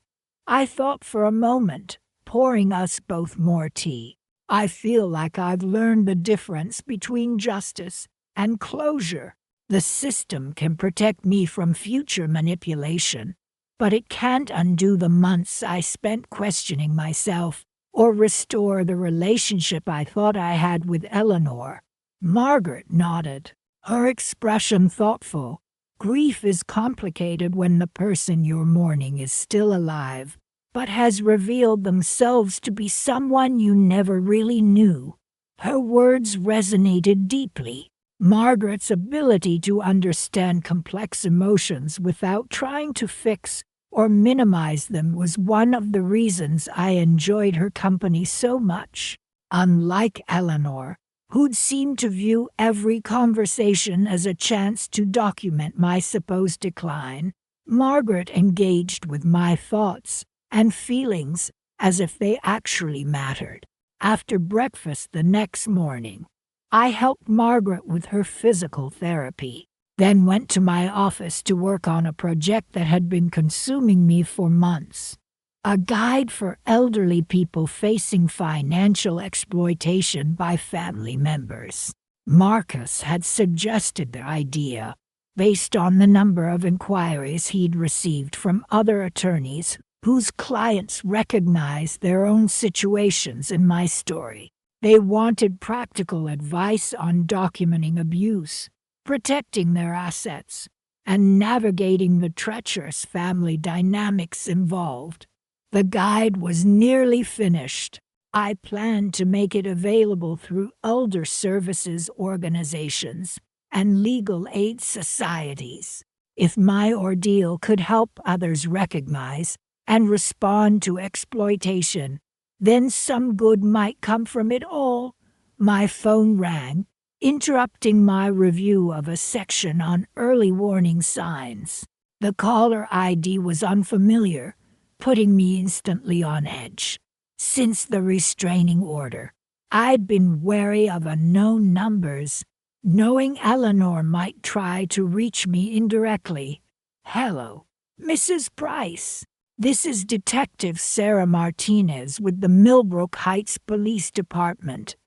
I thought for a moment, pouring us both more tea. I feel like I've learned the difference between justice and closure. The system can protect me from future manipulation, but it can't undo the months I spent questioning myself or restore the relationship I thought I had with Eleanor. Margaret nodded, her expression thoughtful. Grief is complicated when the person you're mourning is still alive, but has revealed themselves to be someone you never really knew. Her words resonated deeply. Margaret's ability to understand complex emotions without trying to fix or minimize them was one of the reasons I enjoyed her company so much. Unlike Eleanor, who'd seemed to view every conversation as a chance to document my supposed decline, Margaret engaged with my thoughts and feelings as if they actually mattered. After breakfast the next morning, I helped Margaret with her physical therapy, then went to my office to work on a project that had been consuming me for months. A guide for elderly people facing financial exploitation by family members. Marcus had suggested the idea based on the number of inquiries he'd received from other attorneys whose clients recognized their own situations in my story. They wanted practical advice on documenting abuse, protecting their assets, and navigating the treacherous family dynamics involved. The guide was nearly finished. I planned to make it available through elder services organizations and legal aid societies. If my ordeal could help others recognize and respond to exploitation, then some good might come from it all. My phone rang, interrupting my review of a section on early warning signs. The caller ID was unfamiliar, putting me instantly on edge. Since the restraining order, I'd been wary of unknown numbers, knowing Eleanor might try to reach me indirectly. "Hello, Mrs. Price. This is Detective Sarah Martinez with the Millbrook Heights Police Department.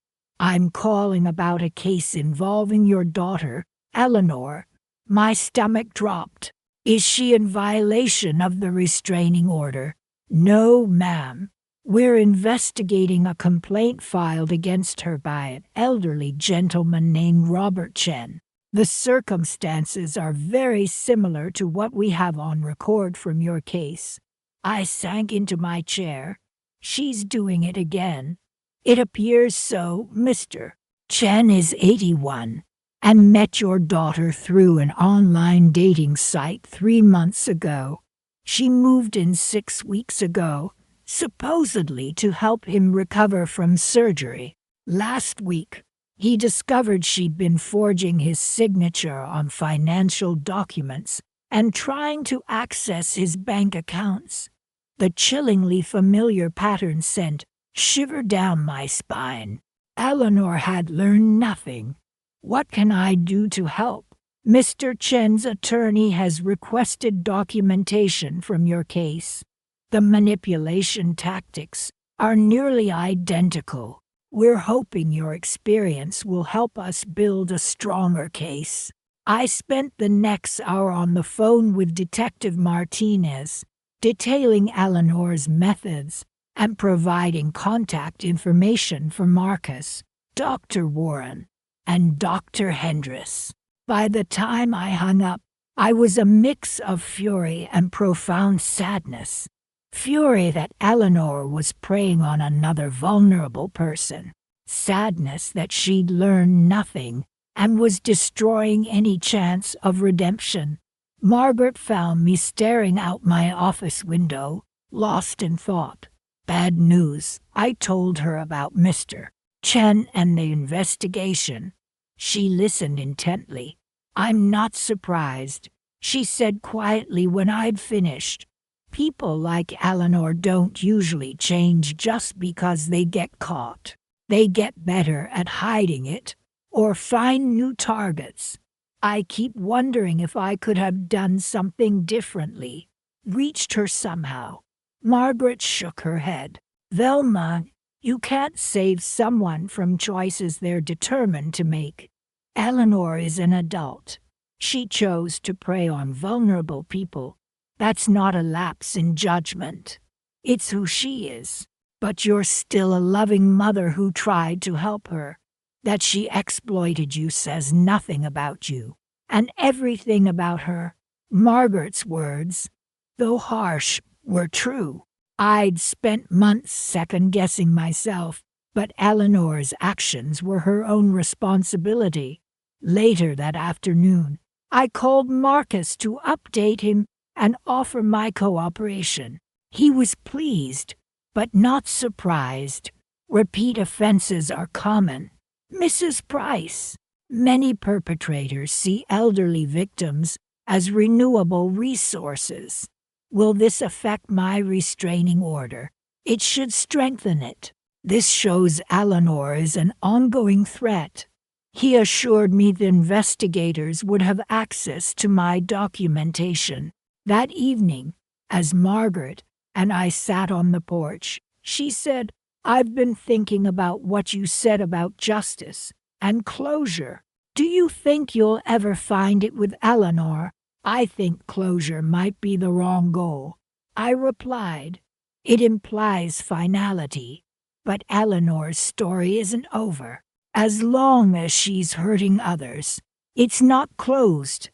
I'm calling about a case involving your daughter, Eleanor." My stomach dropped. "Is she in violation of the restraining order?" "No, ma'am. We're investigating a complaint filed against her by an elderly gentleman named Robert Chen. The circumstances are very similar to what we have on record from your case." I sank into my chair. "She's doing it again." "It appears so, Mr. Chen is 81 and met your daughter through an online dating site 3 months ago. She moved in 6 weeks ago, supposedly to help him recover from surgery. Last week, he discovered she'd been forging his signature on financial documents and trying to access his bank accounts. The chillingly familiar pattern sent shiver down my spine. Eleanor had learned nothing. "What can I do to help?" "Mr. Chen's attorney has requested documentation from your case. The manipulation tactics are nearly identical. We're hoping your experience will help us build a stronger case." I spent the next hour on the phone with Detective Martinez, detailing Eleanor's methods and providing contact information for Marcus, Dr. Warren, and Dr. Hendress. By the time I hung up, I was a mix of fury and profound sadness. Fury that Eleanor was preying on another vulnerable person. Sadness that she'd learned nothing and was destroying any chance of redemption. Margaret found me staring out my office window, lost in thought. "Bad news." I told her about Mr. Chen and the investigation. She listened intently. "I'm not surprised," she said quietly when I'd finished. People like Eleanor don't usually change just because they get caught. They get better at hiding it or find new targets. I keep wondering if I could have done something differently, reached her somehow. Margaret shook her head. Velma, you can't save someone from choices they're determined to make. Eleanor is an adult. She chose to prey on vulnerable people. That's not a lapse in judgment. It's who she is. But you're still a loving mother who tried to help her. That she exploited you says nothing about you, and everything about her. Margaret's words, though harsh, were true. I'd spent months second-guessing myself, but Eleanor's actions were her own responsibility. Later that afternoon, I called Marcus to update him and offer my cooperation. He was pleased, but not surprised. Repeat offenses are common. Mrs. Price, many perpetrators see elderly victims as renewable resources. Will this affect my restraining order? It should strengthen it. This shows Eleanor is an ongoing threat. He assured me the investigators would have access to my documentation. That evening, as Margaret and I sat on the porch, she said, I've been thinking about what you said about justice and closure. Do you think you'll ever find it with Eleanor? I think closure might be the wrong goal. I replied, it implies finality, but Eleanor's story isn't over. As long as she's hurting others, it's not closed.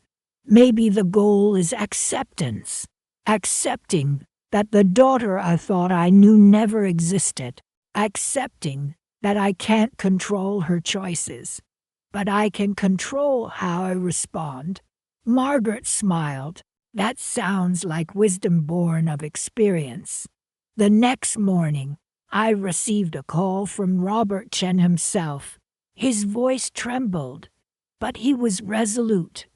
Maybe the goal is acceptance. Accepting that the daughter I thought I knew never existed. Accepting that I can't control her choices, but I can control how I respond. Margaret smiled. That sounds like wisdom born of experience. The next morning, I received a call from Robert Chen himself. His voice trembled, but he was resolute.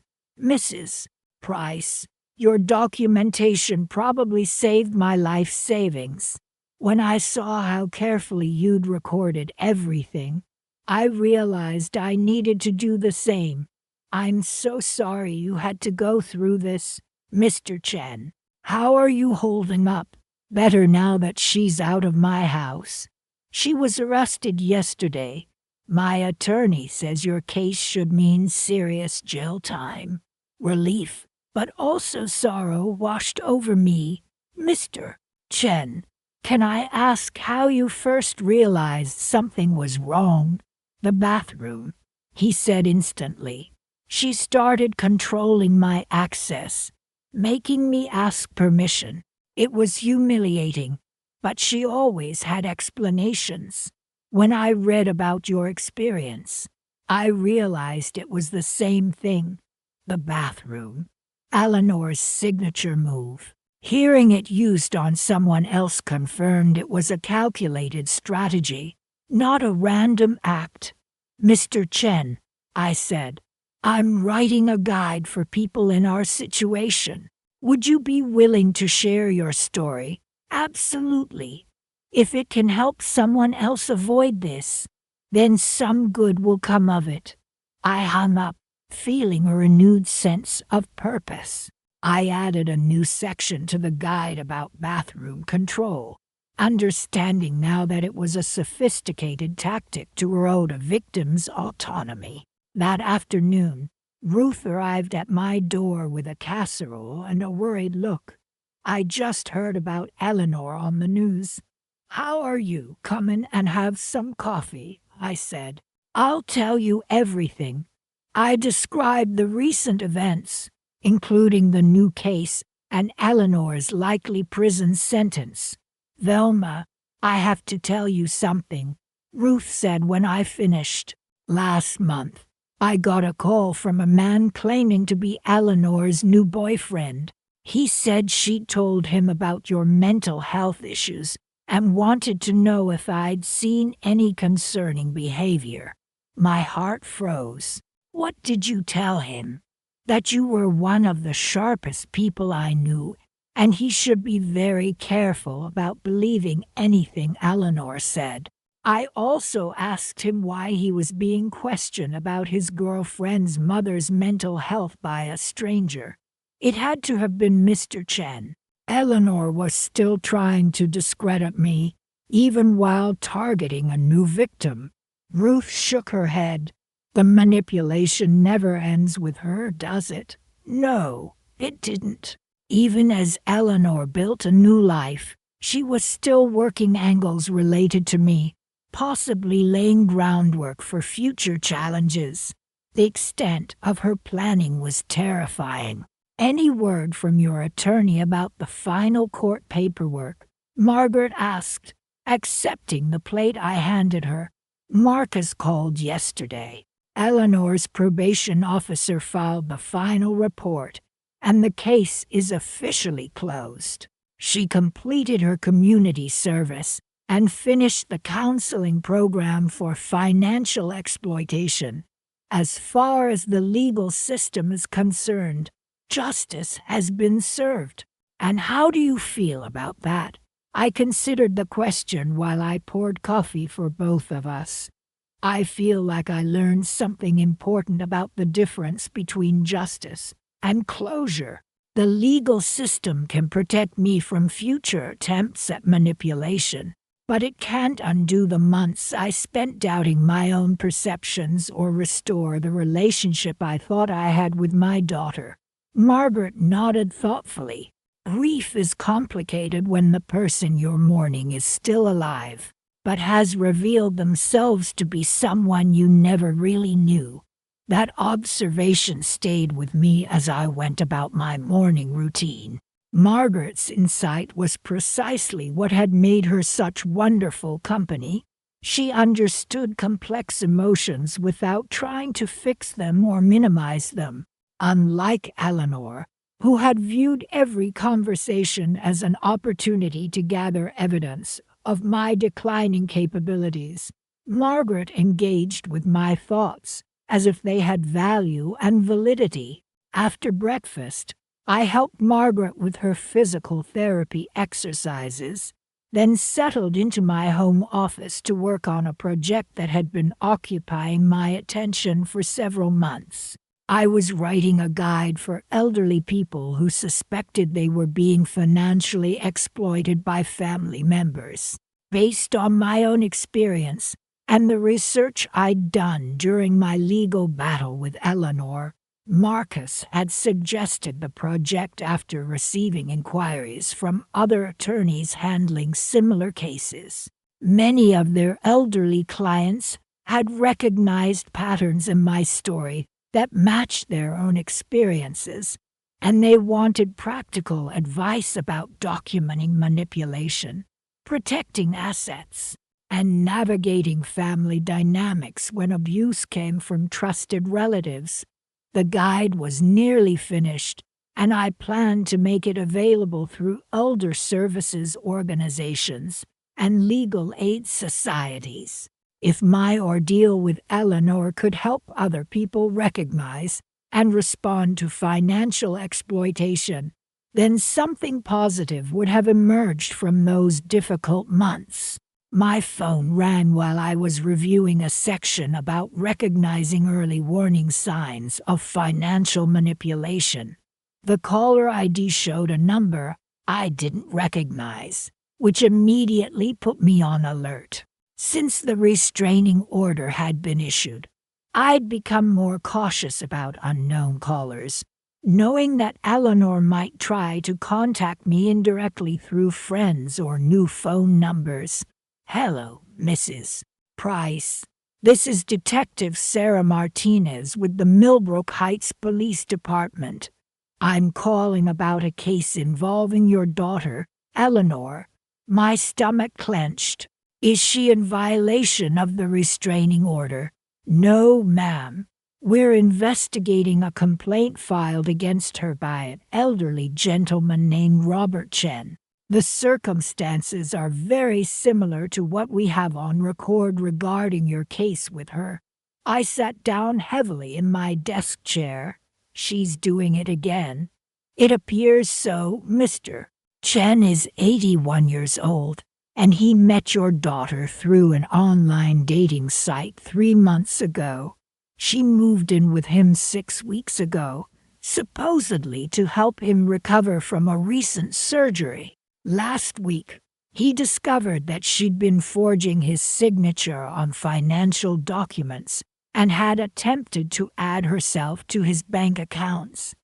Mrs. Price, your documentation probably saved my life savings. When I saw how carefully you'd recorded everything, I realized I needed to do the same. I'm so sorry you had to go through this, Mr. Chen. How are you holding up? Better now that she's out of my house. She was arrested yesterday. My attorney says your case should mean serious jail time. Relief, but also sorrow washed over me. Mr. Chen, can I ask how you first realized something was wrong? The bathroom, he said instantly. She started controlling my access, making me ask permission. It was humiliating, but she always had explanations. When I read about your experience, I realized it was the same thing. The bathroom, Eleanor's signature move. Hearing it used on someone else confirmed it was a calculated strategy, not a random act. Mr. Chen, I said, I'm writing a guide for people in our situation. Would you be willing to share your story? Absolutely. If it can help someone else avoid this, then some good will come of it. I hung up, feeling a renewed sense of purpose. I added a new section to the guide about bathroom control, understanding now that it was a sophisticated tactic to erode a victim's autonomy. That afternoon, Ruth arrived at my door with a casserole and a worried look. I just heard about Eleanor on the news. How are you? Come in and have some coffee, I said. I'll tell you everything. I described the recent events, including the new case and Eleanor's likely prison sentence. Velma, I have to tell you something, Ruth said when I finished. Last month, I got a call from a man claiming to be Eleanor's new boyfriend. He said she'd told him about your mental health issues and wanted to know if I'd seen any concerning behavior. My heart froze. What did you tell him? That you were one of the sharpest people I knew, and he should be very careful about believing anything Eleanor said. I also asked him why he was being questioned about his girlfriend's mother's mental health by a stranger. It had to have been Mr. Chen. Eleanor was still trying to discredit me, even while targeting a new victim. Ruth shook her head. The manipulation never ends with her, does it? No, it didn't. Even as Eleanor built a new life, she was still working angles related to me, possibly laying groundwork for future challenges. The extent of her planning was terrifying. Any word from your attorney about the final court paperwork? Margaret asked, accepting the plate I handed her. Marcus called yesterday. Eleanor's probation officer filed the final report, and the case is officially closed. She completed her community service and finished the counseling program for financial exploitation. As far as the legal system is concerned, justice has been served. And how do you feel about that? I considered the question while I poured coffee for both of us. I feel like I learned something important about the difference between justice and closure. The legal system can protect me from future attempts at manipulation, but it can't undo the months I spent doubting my own perceptions or restore the relationship I thought I had with my daughter. Margaret nodded thoughtfully. Grief is complicated when the person you're mourning is still alive, but has revealed themselves to be someone you never really knew. That observation stayed with me as I went about my morning routine. Margaret's insight was precisely what had made her such wonderful company. She understood complex emotions without trying to fix them or minimize them. Unlike Eleanor, who had viewed every conversation as an opportunity to gather evidence of my declining capabilities, Margaret engaged with my thoughts as if they had value and validity. After breakfast, I helped Margaret with her physical therapy exercises, then settled into my home office to work on a project that had been occupying my attention for several months. I was writing a guide for elderly people who suspected they were being financially exploited by family members. Based on my own experience and the research I'd done during my legal battle with Eleanor, Marcus had suggested the project after receiving inquiries from other attorneys handling similar cases. Many of their elderly clients had recognized patterns in my story that matched their own experiences, and they wanted practical advice about documenting manipulation, protecting assets, and navigating family dynamics when abuse came from trusted relatives. The guide was nearly finished, and I planned to make it available through elder services organizations and legal aid societies. If my ordeal with Eleanor could help other people recognize and respond to financial exploitation, then something positive would have emerged from those difficult months. My phone rang while I was reviewing a section about recognizing early warning signs of financial manipulation. The caller ID showed a number I didn't recognize, which immediately put me on alert. Since the restraining order had been issued, I'd become more cautious about unknown callers, knowing that Eleanor might try to contact me indirectly through friends or new phone numbers. Hello, Mrs. Price. This is Detective Sarah Martinez with the Millbrook Heights Police Department. I'm calling about a case involving your daughter, Eleanor. My stomach clenched. Is she in violation of the restraining order? No, ma'am. We're investigating a complaint filed against her by an elderly gentleman named Robert Chen. The circumstances are very similar to what we have on record regarding your case with her. I sat down heavily in my desk chair. She's doing it again. It appears so, Mr. Chen is 81 years old, and he met your daughter through an online dating site 3 months ago. She moved in with him 6 weeks ago, supposedly to help him recover from a recent surgery. Last week, he discovered that she'd been forging his signature on financial documents and had attempted to add herself to his bank accounts.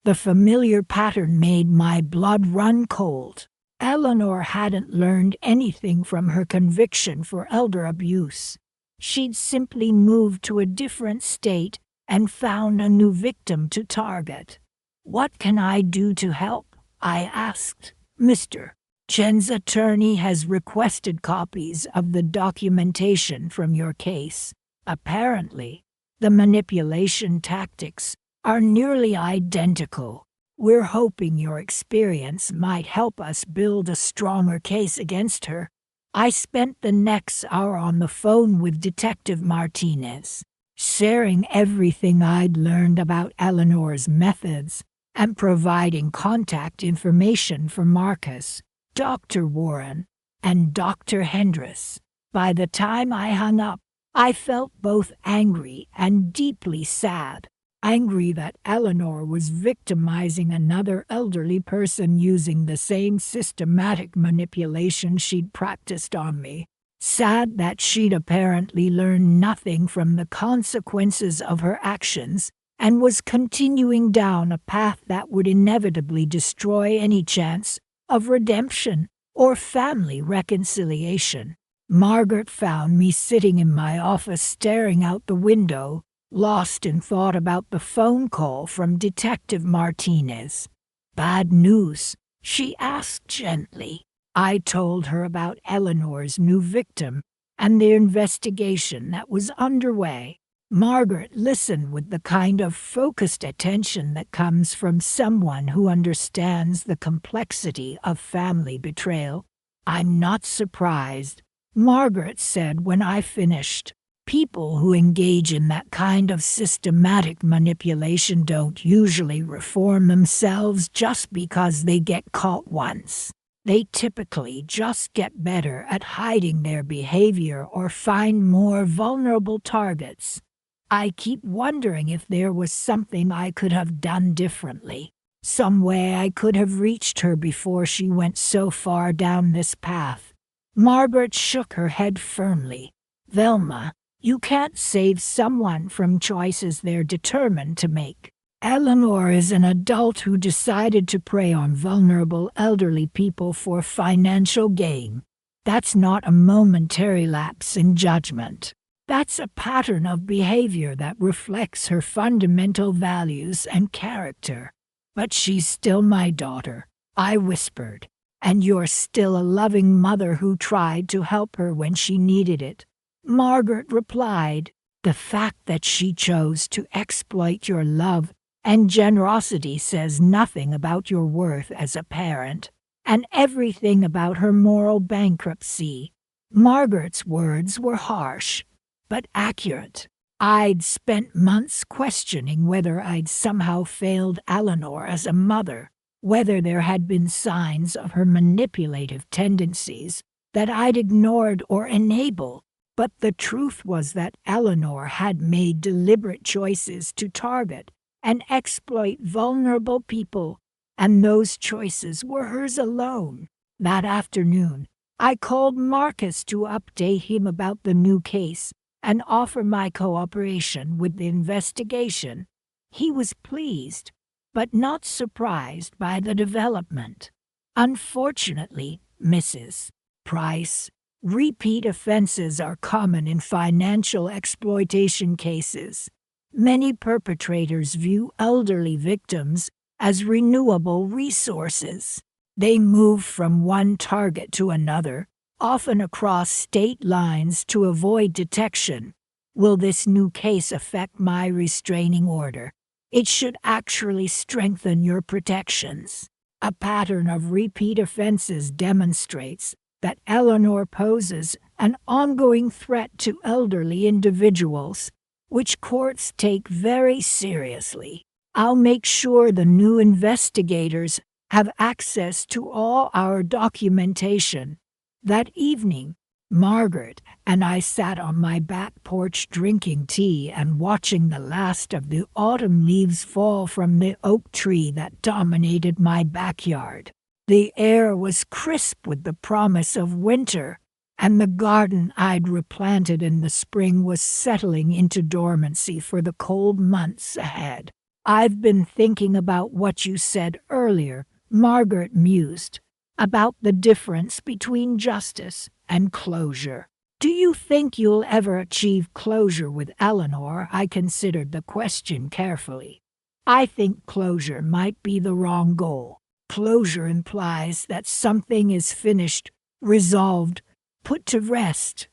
The familiar pattern made my blood run cold. Eleanor hadn't learned anything from her conviction for elder abuse. She'd simply moved to a different state and found a new victim to target. "What can I do to help?" I asked. "Mr. Chen's attorney has requested copies of the documentation from your case. Apparently, the manipulation tactics are nearly identical. We're hoping your experience might help us build a stronger case against her." I spent the next hour on the phone with Detective Martinez, sharing everything I'd learned about Eleanor's methods and providing contact information for Marcus, Dr. Warren, and Dr. Hendricks. By the time I hung up, I felt both angry and deeply sad. Angry that Eleanor was victimizing another elderly person using the same systematic manipulation she'd practiced on me. Sad that she'd apparently learned nothing from the consequences of her actions and was continuing down a path that would inevitably destroy any chance of redemption or family reconciliation. Margaret found me sitting in my office staring out the window, lost in thought about the phone call from Detective Martinez. "Bad news?" she asked gently. I told her about Eleanor's new victim and the investigation that was underway. Margaret listened with the kind of focused attention that comes from someone who understands the complexity of family betrayal. "I'm not surprised," Margaret said when I finished. "People who engage in that kind of systematic manipulation don't usually reform themselves just because they get caught once. They typically just get better at hiding their behavior or find more vulnerable targets. I keep wondering if there was something I could have done differently, some way I could have reached her before she went so far down this path." Margaret shook her head firmly. "Velma, you can't save someone from choices they're determined to make. Eleanor is an adult who decided to prey on vulnerable elderly people for financial gain. That's not a momentary lapse in judgment. That's a pattern of behavior that reflects her fundamental values and character." "But she's still my daughter," I whispered, "and you're still a loving mother who tried to help her when she needed it." Margaret replied, "The fact that she chose to exploit your love and generosity says nothing about your worth as a parent, and everything about her moral bankruptcy." Margaret's words were harsh, but accurate. I'd spent months questioning whether I'd somehow failed Eleanor as a mother, whether there had been signs of her manipulative tendencies that I'd ignored or enabled. But the truth was that Eleanor had made deliberate choices to target and exploit vulnerable people, and those choices were hers alone. That afternoon, I called Marcus to update him about the new case and offer my cooperation with the investigation. He was pleased, but not surprised by the development. "Unfortunately, Mrs. Price, repeat offenses are common in financial exploitation cases. Many perpetrators view elderly victims as renewable resources. They move from one target to another, often across state lines to avoid detection. Will this new case affect my restraining order? It should actually strengthen your protections." A pattern of repeat offenses demonstrates that Eleanor poses an ongoing threat to elderly individuals, which courts take very seriously. I'll make sure the new investigators have access to all our documentation. That evening, Margaret and I sat on my back porch drinking tea and watching the last of the autumn leaves fall from the oak tree that dominated my backyard. The air was crisp with the promise of winter, and the garden I'd replanted in the spring was settling into dormancy for the cold months ahead. I've been thinking about what you said earlier, Margaret mused, about the difference between justice and closure. Do you think you'll ever achieve closure with Eleanor? I considered the question carefully. I think closure might be the wrong goal. Closure implies that something is finished, resolved, put to rest.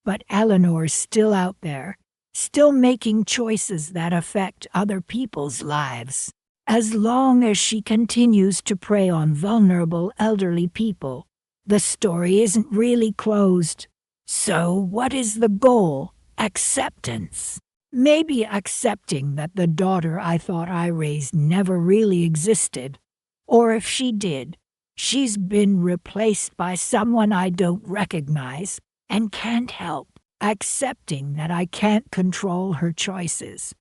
But Eleanor's still out there, still making choices that affect other people's lives. As long as she continues to prey on vulnerable elderly people, the story isn't really closed. So what is the goal? Acceptance. Maybe accepting that the daughter I thought I raised never really existed. Or if she did, she's been replaced by someone I don't recognize and can't help. Accepting that I can't control her choices,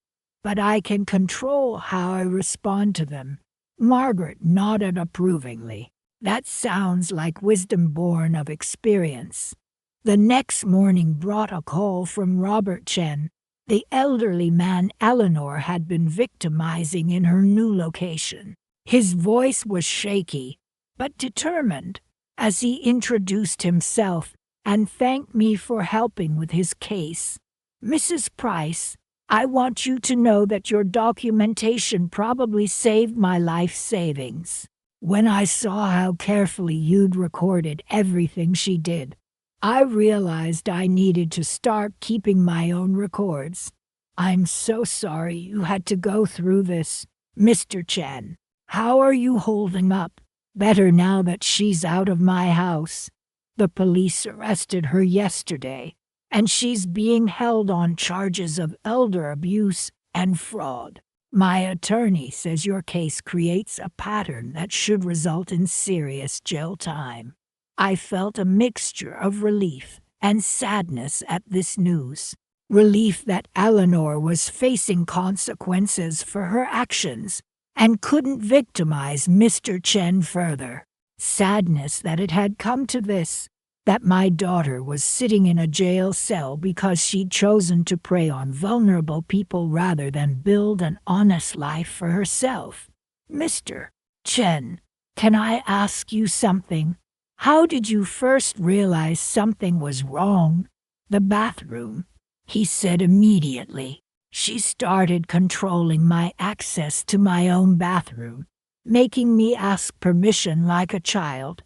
but I can control how I respond to them. Margaret nodded approvingly. That sounds like wisdom born of experience. The next morning brought a call from Robert Chen, the elderly man Eleanor had been victimizing in her new location. His voice was shaky, but determined, as he introduced himself and thanked me for helping with his case. Mrs. Price, I want you to know that your documentation probably saved my life savings. When I saw how carefully you'd recorded everything she did, I realized I needed to start keeping my own records. I'm so sorry you had to go through this, Mr. Chen. How are you holding up? Better now that she's out of my house. The police arrested her yesterday, and she's being held on charges of elder abuse and fraud. My attorney says your case creates a pattern that should result in serious jail time. I felt a mixture of relief and sadness at this news. Relief that Eleanor was facing consequences for her actions and couldn't victimize Mr. Chen further. Sadness that it had come to this, that my daughter was sitting in a jail cell because she'd chosen to prey on vulnerable people rather than build an honest life for herself. Mr. Chen, can I ask you something? How did you first realize something was wrong? The bathroom, he said immediately. She started controlling my access to my own bathroom, making me ask permission like a child.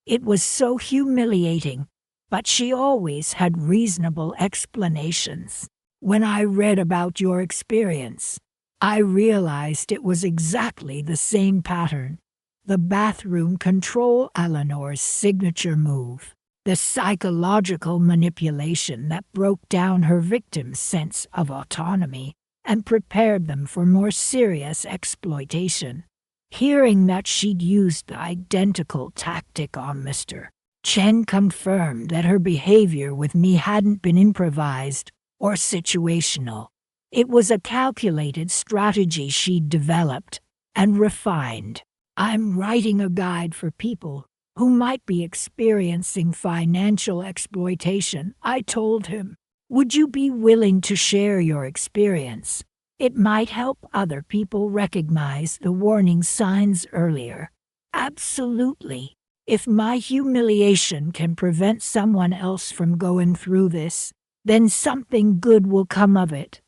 It was so humiliating, but she always had reasonable explanations. When I read about your experience, I realized it was exactly the same pattern. The bathroom control, Eleanor's signature move. The psychological manipulation that broke down her victims' sense of autonomy and prepared them for more serious exploitation. Hearing that she'd used the identical tactic on Mr. Chen confirmed that her behavior with me hadn't been improvised or situational. It was a calculated strategy she'd developed and refined. I'm writing a guide for people who might be experiencing financial exploitation, I told him. Would you be willing to share your experience? It might help other people recognize the warning signs earlier. Absolutely. If my humiliation can prevent someone else from going through this, then something good will come of it.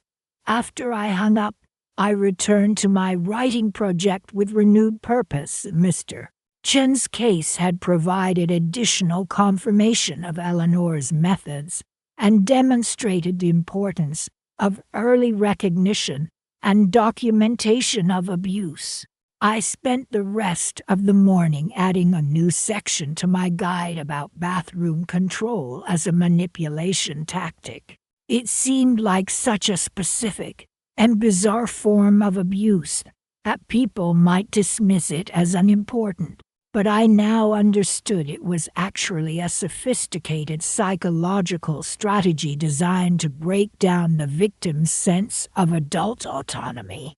After I hung up, I returned to my writing project with renewed purpose. Mr. Chen's case had provided additional confirmation of Eleanor's methods and demonstrated the importance of early recognition and documentation of abuse. I spent the rest of the morning adding a new section to my guide about bathroom control as a manipulation tactic. It seemed like such a specific and bizarre form of abuse, That people might dismiss it as unimportant, but I now understood it was actually a sophisticated psychological strategy designed to break down the victim's sense of adult autonomy.